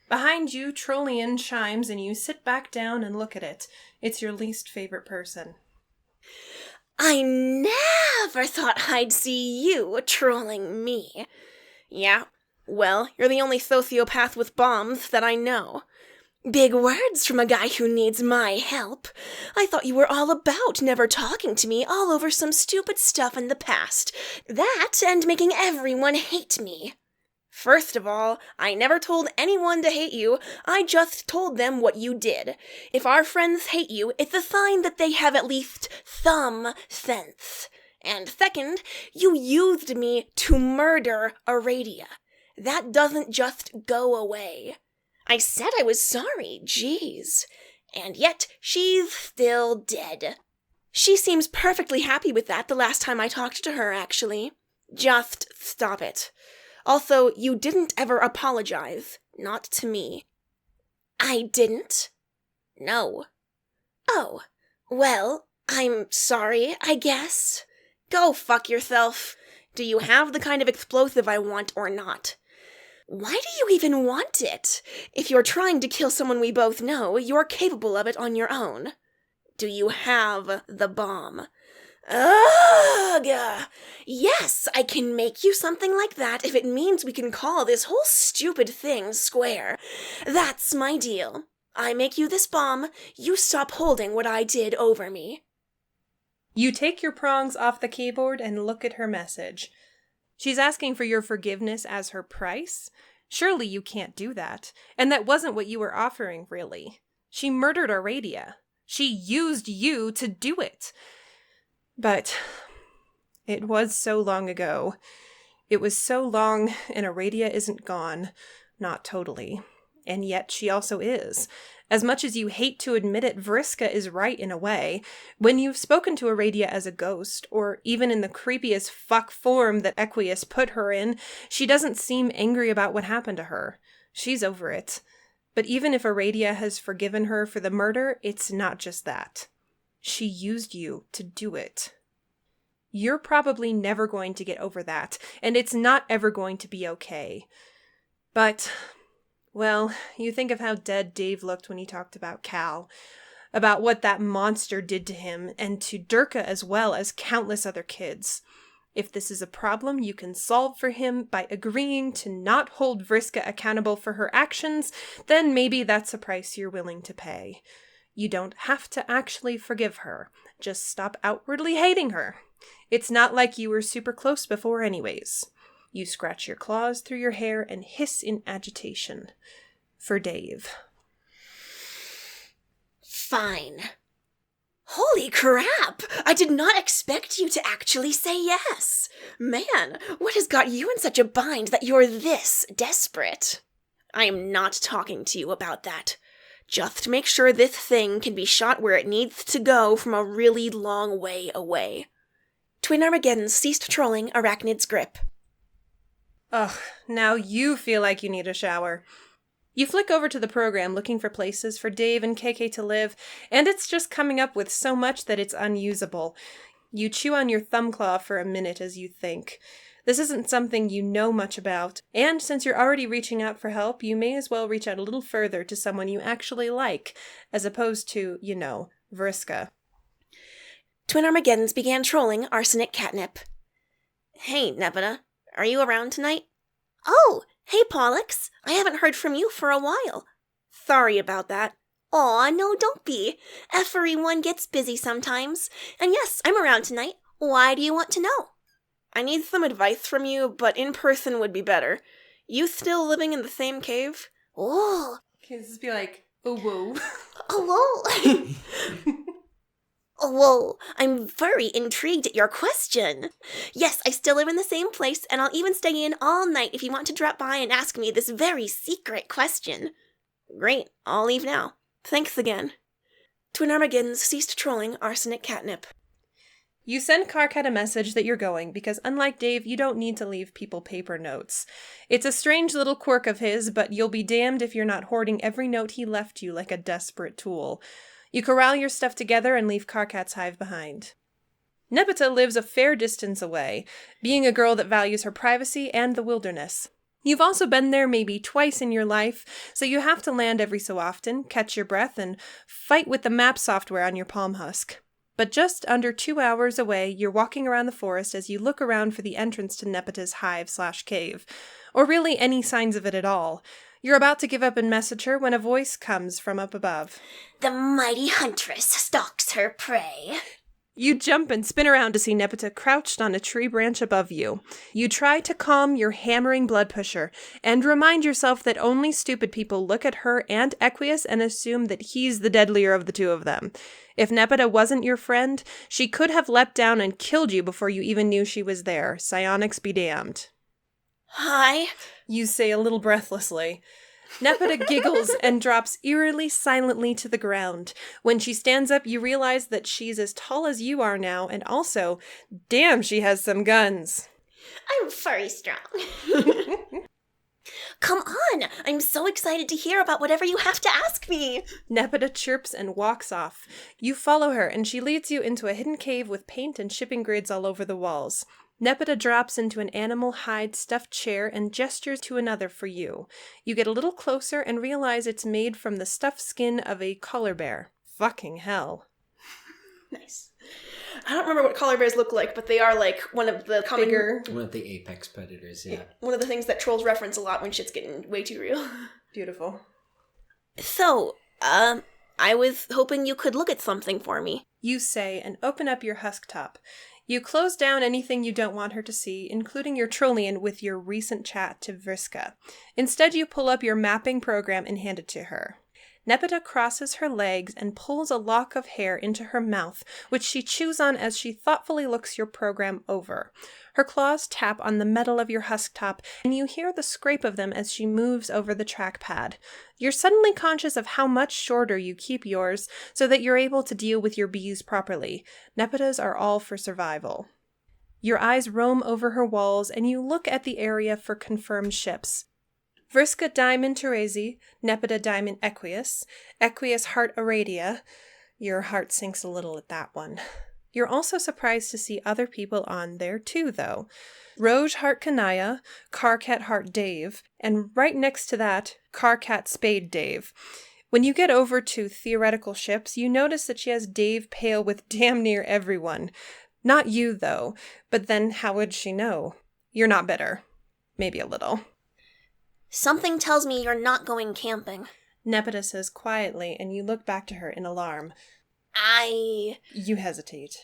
Behind you, Trollian chimes and you sit back down and look at it. It's your least favorite person. I never thought I'd see you trolling me. Yeah, well, you're the only sociopath with bombs that I know. Big words from a guy who needs my help. I thought you were all about never talking to me all over some stupid stuff in the past. That and making everyone hate me. First of all, I never told anyone to hate you. I just told them what you did. If our friends hate you, it's a sign that they have at least some sense. And second, you used me to murder Aradia. That doesn't just go away. I said I was sorry, jeez. And yet, she's still dead. She seems perfectly happy with that the last time I talked to her, actually. Just stop it. Also, you didn't ever apologize. Not to me. I didn't? No. Oh, well, I'm sorry, I guess. Go fuck yourself. Do you have the kind of explosive I want or not? Why do you even want it? If you're trying to kill someone we both know, you're capable of it on your own. Do you have the bomb? Ugh! Yes, I can make you something like that if it means we can call this whole stupid thing square. That's my deal. I make you this bomb, you stop holding what I did over me. You take your prongs off the keyboard and look at her message. She's asking for your forgiveness as her price? Surely you can't do that. And that wasn't what you were offering, really. She murdered Aradia. She used you to do it. But it was so long ago. It was so long, and Aradia isn't gone. Not totally. And yet she also is. As much as you hate to admit it, Vriska is right in a way. When you've spoken to Aradia as a ghost, or even in the creepiest fuck form that Equius put her in, she doesn't seem angry about what happened to her. She's over it. But even if Aradia has forgiven her for the murder, it's not just that. She used you to do it. You're probably never going to get over that, and it's not ever going to be okay. But, well, you think of how dead Dave looked when he talked about Cal, about what that monster did to him, and to Durka as well as countless other kids. If this is a problem you can solve for him by agreeing to not hold Vriska accountable for her actions, then maybe that's a price you're willing to pay. You don't have to actually forgive her. Just stop outwardly hating her. It's not like you were super close before anyways. You scratch your claws through your hair and hiss in agitation. For Dave. Fine. Holy crap! I did not expect you to actually say yes. Man, what has got you in such a bind that you're this desperate? I am not talking to you about that. Just make sure this thing can be shot where it needs to go from a really long way away. Twin Armageddons ceased trolling Arachnid's grip. Ugh, now you feel like you need a shower. You flick over to the program looking for places for Dave and KK to live, and it's just coming up with so much that it's unusable. You chew on your thumb claw for a minute as you think. This isn't something you know much about, and since you're already reaching out for help, you may as well reach out a little further to someone you actually like, as opposed to, Vriska. Twin Armageddons began trolling Arsenic Catnip. Hey, Nebula, are you around tonight? Oh, hey, Pollux. I haven't heard from you for a while. Sorry about that. Aw, no, don't be. Everyone gets busy sometimes. And yes, I'm around tonight. Why do you want to know? I need some advice from you, but in person would be better. You still living in the same cave? Oh. Can this be like, oh, whoa. Oh, whoa. Oh, whoa, I'm very intrigued at your question. Yes, I still live in the same place, and I'll even stay in all night if you want to drop by and ask me this very secret question. Great, I'll leave now. Thanks again. Twin Armageddons ceased trolling Arsenic Catnip. You send Karkat a message that you're going, because unlike Dave, you don't need to leave people paper notes. It's a strange little quirk of his, but you'll be damned if you're not hoarding every note he left you like a desperate tool. You corral your stuff together and leave Karkat's hive behind. Nepeta lives a fair distance away, being a girl that values her privacy and the wilderness. You've also been there maybe twice in your life, so you have to land every so often, catch your breath, and fight with the map software on your palm husk. But just under 2 hours away, you're walking around the forest as you look around for the entrance to Nepeta's hive/cave, or really any signs of it at all. You're about to give up and message her when a voice comes from up above. The mighty huntress stalks her prey. You jump and spin around to see Nepeta crouched on a tree branch above you. You try to calm your hammering blood pusher and remind yourself that only stupid people look at her and Equius and assume that he's the deadlier of the two of them. If Nepeta wasn't your friend, she could have leapt down and killed you before you even knew she was there. Psionics be damned. Hi. You say a little breathlessly. Nepeta giggles and drops eerily silently to the ground. When she stands up, you realize that she's as tall as you are now, and also, damn, she has some guns. I'm furry strong. Come on! I'm so excited to hear about whatever you have to ask me! Nepeta chirps and walks off. You follow her, and she leads you into a hidden cave with paint and shipping grids all over the walls. Nepeta drops into an animal hide stuffed chair and gestures to another for you. You get a little closer and realize it's made from the stuffed skin of a collar bear. Fucking hell. Nice. I don't remember what collar bears look like, but they are like one of the common... Bigger. One of the apex predators, yeah. One of the things that trolls reference a lot when shit's getting way too real. Beautiful. So, I was hoping you could look at something for me. You say and open up your husk top. You close down anything you don't want her to see, including your Trollian with your recent chat to Vriska. Instead, you pull up your mapping program and hand it to her. Nepeta crosses her legs and pulls a lock of hair into her mouth, which she chews on as she thoughtfully looks your program over. Her claws tap on the metal of your husk top, and you hear the scrape of them as she moves over the trackpad. You're suddenly conscious of how much shorter you keep yours, so that you're able to deal with your bees properly. Nepetas are all for survival. Your eyes roam over her walls, and you look at the area for confirmed ships. Vriska Diamond Terezi, Nepeta Diamond Equius, Equius Heart Aradia. Your heart sinks a little at that one. You're also surprised to see other people on there too, though. Roge Heart Kanaya, Carcat Heart Dave, and right next to that, Carcat Spade Dave. When you get over to theoretical ships, you notice that she has Dave pale with damn near everyone. Not you, though, but then how would she know? You're not bitter. Maybe a little. Something tells me you're not going camping. Nepeta says quietly, and you look back to her in alarm. You hesitate.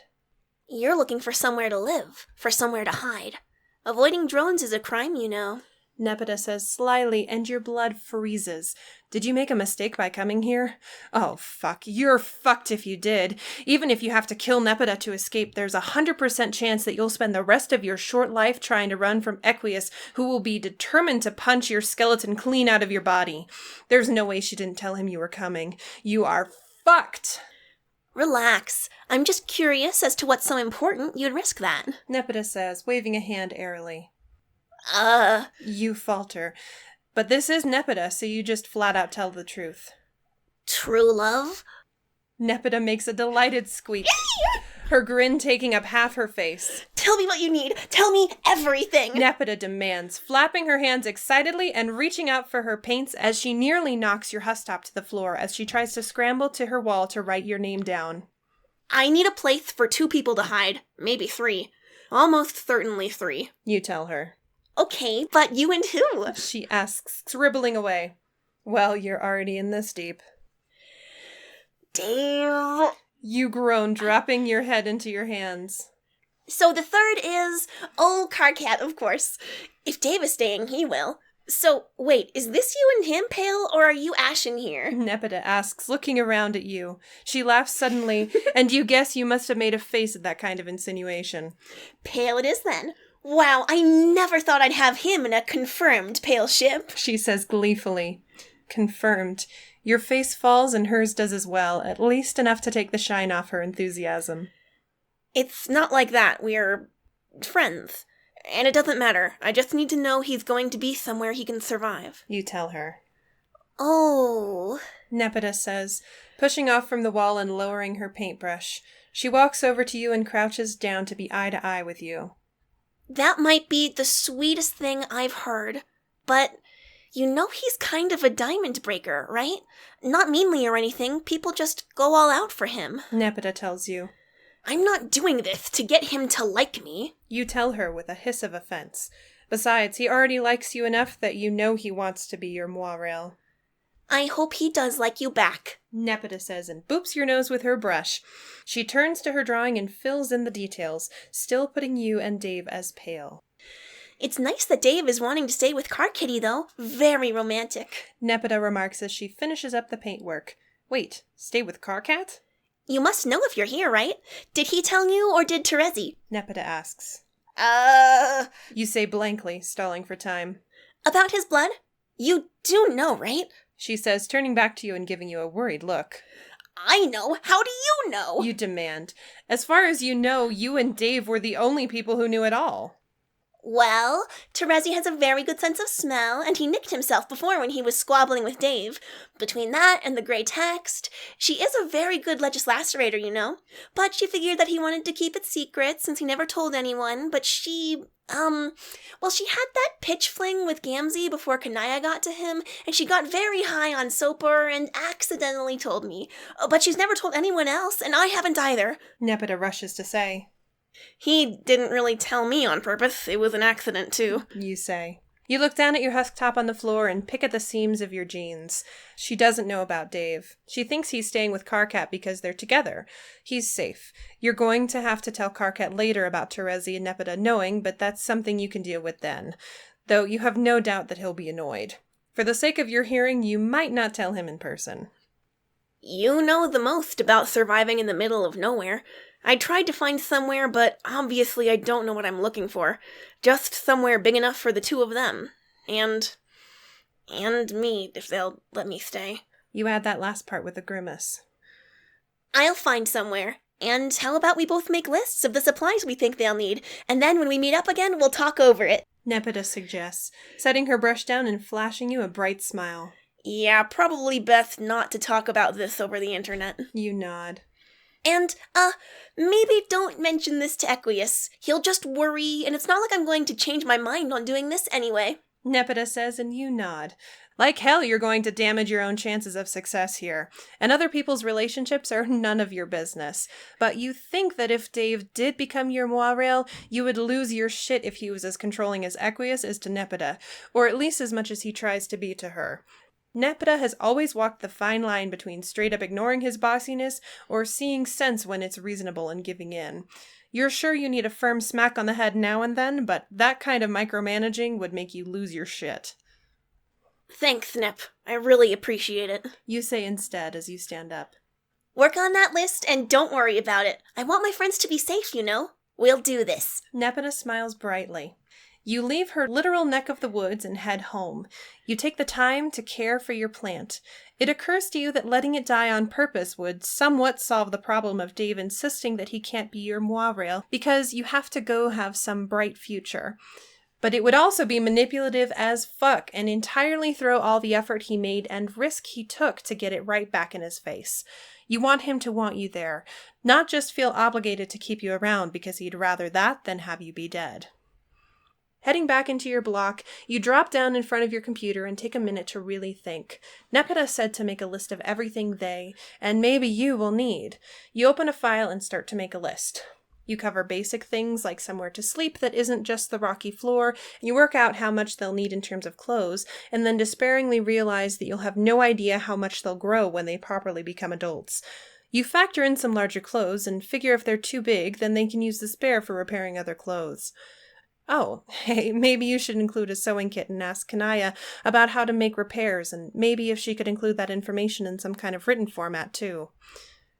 You're looking for somewhere to live, for somewhere to hide. Avoiding drones is a crime, you know. Nepeta says slyly, and your blood freezes. Did you make a mistake by coming here? Oh, fuck. You're fucked if you did. Even if you have to kill Nepeta to escape, there's 100% chance that you'll spend the rest of your short life trying to run from Equius, who will be determined to punch your skeleton clean out of your body. There's no way she didn't tell him you were coming. You are fucked. Relax. I'm just curious as to what's so important you'd risk that. Nepeta says, waving a hand airily. You falter. But this is Nepeta, so you just flat out tell the truth. True love? Nepeta makes a delighted squeak, her grin taking up half her face. Tell me what you need. Tell me everything. Nepeta demands, flapping her hands excitedly and reaching out for her paints as she nearly knocks your husktop to the floor as she tries to scramble to her wall to write your name down. I need a place for 2 people to hide. Maybe 3. Almost certainly 3. You tell her. Okay, but you and who? She asks, scribbling away. Well, you're already in this deep. Damn. You groan, dropping your head into your hands. So the third is... Oh, Carcat, of course. If Dave is staying, he will. So, wait, is this you and him, Pale, or are you Ashen here? Nepeta asks, looking around at you. She laughs suddenly, and you guess you must have made a face at that kind of insinuation. Pale it is, then. Wow, I never thought I'd have him in a confirmed Pale ship. She says gleefully. Confirmed. Your face falls and hers does as well, at least enough to take the shine off her enthusiasm. It's not like that. We're friends. And it doesn't matter. I just need to know he's going to be somewhere he can survive. You tell her. Oh. Nepeta says, pushing off from the wall and lowering her paintbrush. She walks over to you and crouches down to be eye to eye with you. That might be the sweetest thing I've heard, but you know he's kind of a diamond breaker, right? Not meanly or anything, people just go all out for him. Nepeta tells you. I'm not doing this to get him to like me. You tell her with a hiss of offense. Besides, he already likes you enough that you know he wants to be your moirail. I hope he does like you back, Nepeta says and boops your nose with her brush. She turns to her drawing and fills in the details, still putting you and Dave as pale. It's nice that Dave is wanting to stay with Car Kitty, though. Very romantic. Nepeta remarks as she finishes up the paintwork. Wait, stay with Carcat? You must know if you're here, right? Did he tell you, or did Terezi? Nepeta asks. You You say blankly, stalling for time. About his blood? You do know, right? She says, turning back to you and giving you a worried look. I know. How do you know? You demand. As far as you know, you and Dave were the only people who knew it all. Well, Terezi has a very good sense of smell, and he nicked himself before when he was squabbling with Dave. Between that and the gray text, she is a very good legislacerator, you know. But she figured that he wanted to keep it secret since he never told anyone, but she had that pitch fling with Gamzee before Kanaya got to him, and she got very high on Soper and accidentally told me. But she's never told anyone else, and I haven't either. Nepeta rushes to say. He didn't really tell me on purpose. It was an accident, too. You say. You look down at your husk top on the floor and pick at the seams of your jeans. She doesn't know about Dave. She thinks he's staying with Carcat because they're together. He's safe. You're going to have to tell Carcat later about Terezi and Nepeta knowing, but that's something you can deal with then. Though you have no doubt that he'll be annoyed. For the sake of your hearing, you might not tell him in person. You know the most about surviving in the middle of nowhere. I tried to find somewhere, but obviously I don't know what I'm looking for. Just somewhere big enough for the two of them. And me, if they'll let me stay. You add that last part with a grimace. I'll find somewhere. And how about we both make lists of the supplies we think they'll need, and then when we meet up again, we'll talk over it. Nepeta suggests, setting her brush down and flashing you a bright smile. Yeah, probably best not to talk about this over the internet. You nod. And, maybe don't mention this to Equius. He'll just worry, and it's not like I'm going to change my mind on doing this anyway. Nepeta says, and you nod. Like hell, you're going to damage your own chances of success here. And other people's relationships are none of your business. But you think that if Dave did become your moirail, you would lose your shit if he was as controlling as Equius is to Nepeta, or at least as much as he tries to be to her. Nepeta has always walked the fine line between straight up ignoring his bossiness or seeing sense when it's reasonable and giving in. You're sure you need a firm smack on the head now and then, but that kind of micromanaging would make you lose your shit. Thanks, Nep. I really appreciate it. You say instead as you stand up. Work on that list and don't worry about it. I want my friends to be safe, you know. We'll do this. Nepeta smiles brightly. You leave her literal neck of the woods and head home. You take the time to care for your plant. It occurs to you that letting it die on purpose would somewhat solve the problem of Dave insisting that he can't be your moirail because you have to go have some bright future. But it would also be manipulative as fuck and entirely throw all the effort he made and risk he took to get it right back in his face. You want him to want you there, not just feel obligated to keep you around because he'd rather that than have you be dead. Heading back into your block, you drop down in front of your computer and take a minute to really think. Nepeta said to make a list of everything they, and maybe you, will need. You open a file and start to make a list. You cover basic things like somewhere to sleep that isn't just the rocky floor, and you work out how much they'll need in terms of clothes, and then despairingly realize that you'll have no idea how much they'll grow when they properly become adults. You factor in some larger clothes and figure if they're too big, then they can use the spare for repairing other clothes. Oh, hey, maybe you should include a sewing kit and ask Kanaya about how to make repairs, and maybe if she could include that information in some kind of written format, too.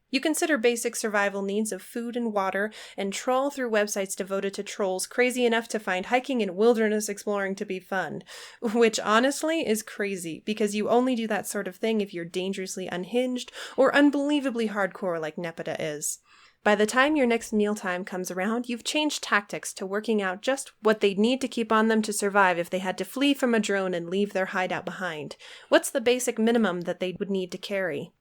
You consider basic survival needs of food and water, and troll through websites devoted to trolls crazy enough to find hiking and wilderness exploring to be fun. Which, honestly, is crazy, because you only do that sort of thing if you're dangerously unhinged or unbelievably hardcore like Nepeta is. By the time your next mealtime comes around, you've changed tactics to working out just what they'd need to keep on them to survive if they had to flee from a drone and leave their hideout behind. What's the basic minimum that they would need to carry?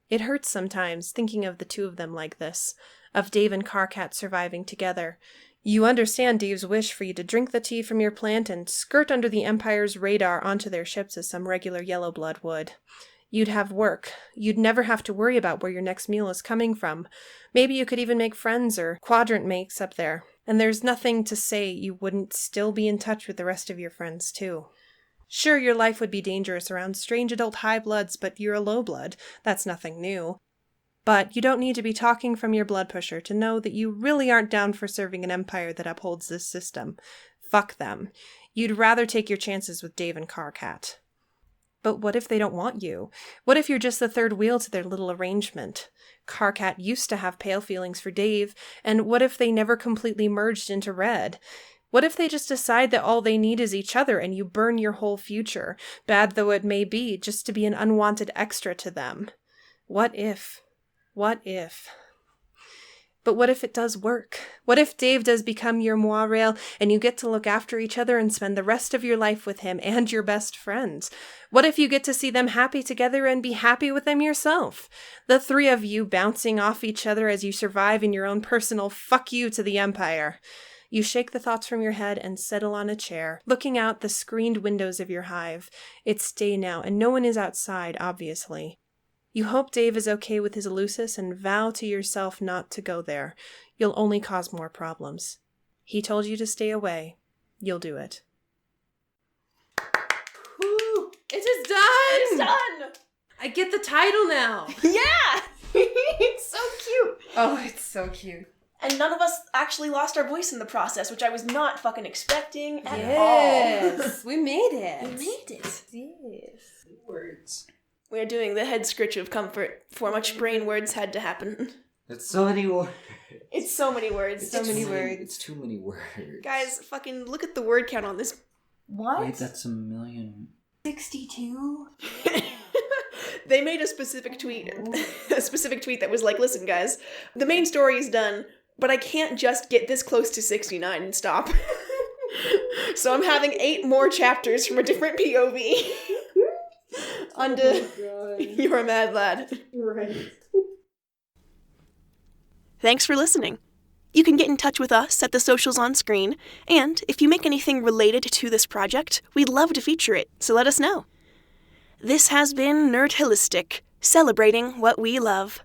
It hurts sometimes, thinking of the two of them like this, of Dave and Carcat surviving together. You understand Dave's wish for you to drink the tea from your plant and skirt under the Empire's radar onto their ships as some regular Yellowblood would. You'd have work. You'd never have to worry about where your next meal is coming from. Maybe you could even make friends or quadrant mates up there. And there's nothing to say you wouldn't still be in touch with the rest of your friends, too. Sure, your life would be dangerous around strange adult high bloods, but you're a low blood. That's nothing new. But you don't need to be talking from your blood pusher to know that you really aren't down for serving an empire that upholds this system. Fuck them. You'd rather take your chances with Dave and Carcat. But what if they don't want you? What if you're just the third wheel to their little arrangement? Carcat used to have pale feelings for Dave, and what if they never completely merged into red? What if they just decide that all they need is each other and you burn your whole future, bad though it may be, just to be an unwanted extra to them? What if? What if? But what if it does work? What if Dave does become your moirail and you get to look after each other and spend the rest of your life with him and your best friends? What if you get to see them happy together and be happy with them yourself? The three of you bouncing off each other as you survive in your own personal fuck you to the Empire. You shake the thoughts from your head and settle on a chair, looking out the screened windows of your hive. It's day now, and no one is outside, obviously. You hope Dave is okay with his Eleusis and vow to yourself not to go there. You'll only cause more problems. He told you to stay away. You'll do it. Woo! It is done! It's done! I get the title now! Yeah! It's so cute. Oh, it's so cute. And none of us actually lost our voice in the process, which I was not fucking expecting at all. Yes! We made it! We made it. Yes. Words. We're doing the head scritch of comfort for much brain words had to happen. It's so many words. It's so many words. So many words. It's too many words. Guys, fucking look at the word count on this. What? Wait, that's a million. 62? They made a specific tweet that was like, listen guys, the main story is done, but I can't just get this close to 69 and stop. So I'm having 8 more chapters from a different POV. Unda, you're a mad lad. Right. Thanks for listening. You can get in touch with us at the socials on screen, and if you make anything related to this project, we'd love to feature it, so let us know. This has been Nerdhilistic, celebrating what we love.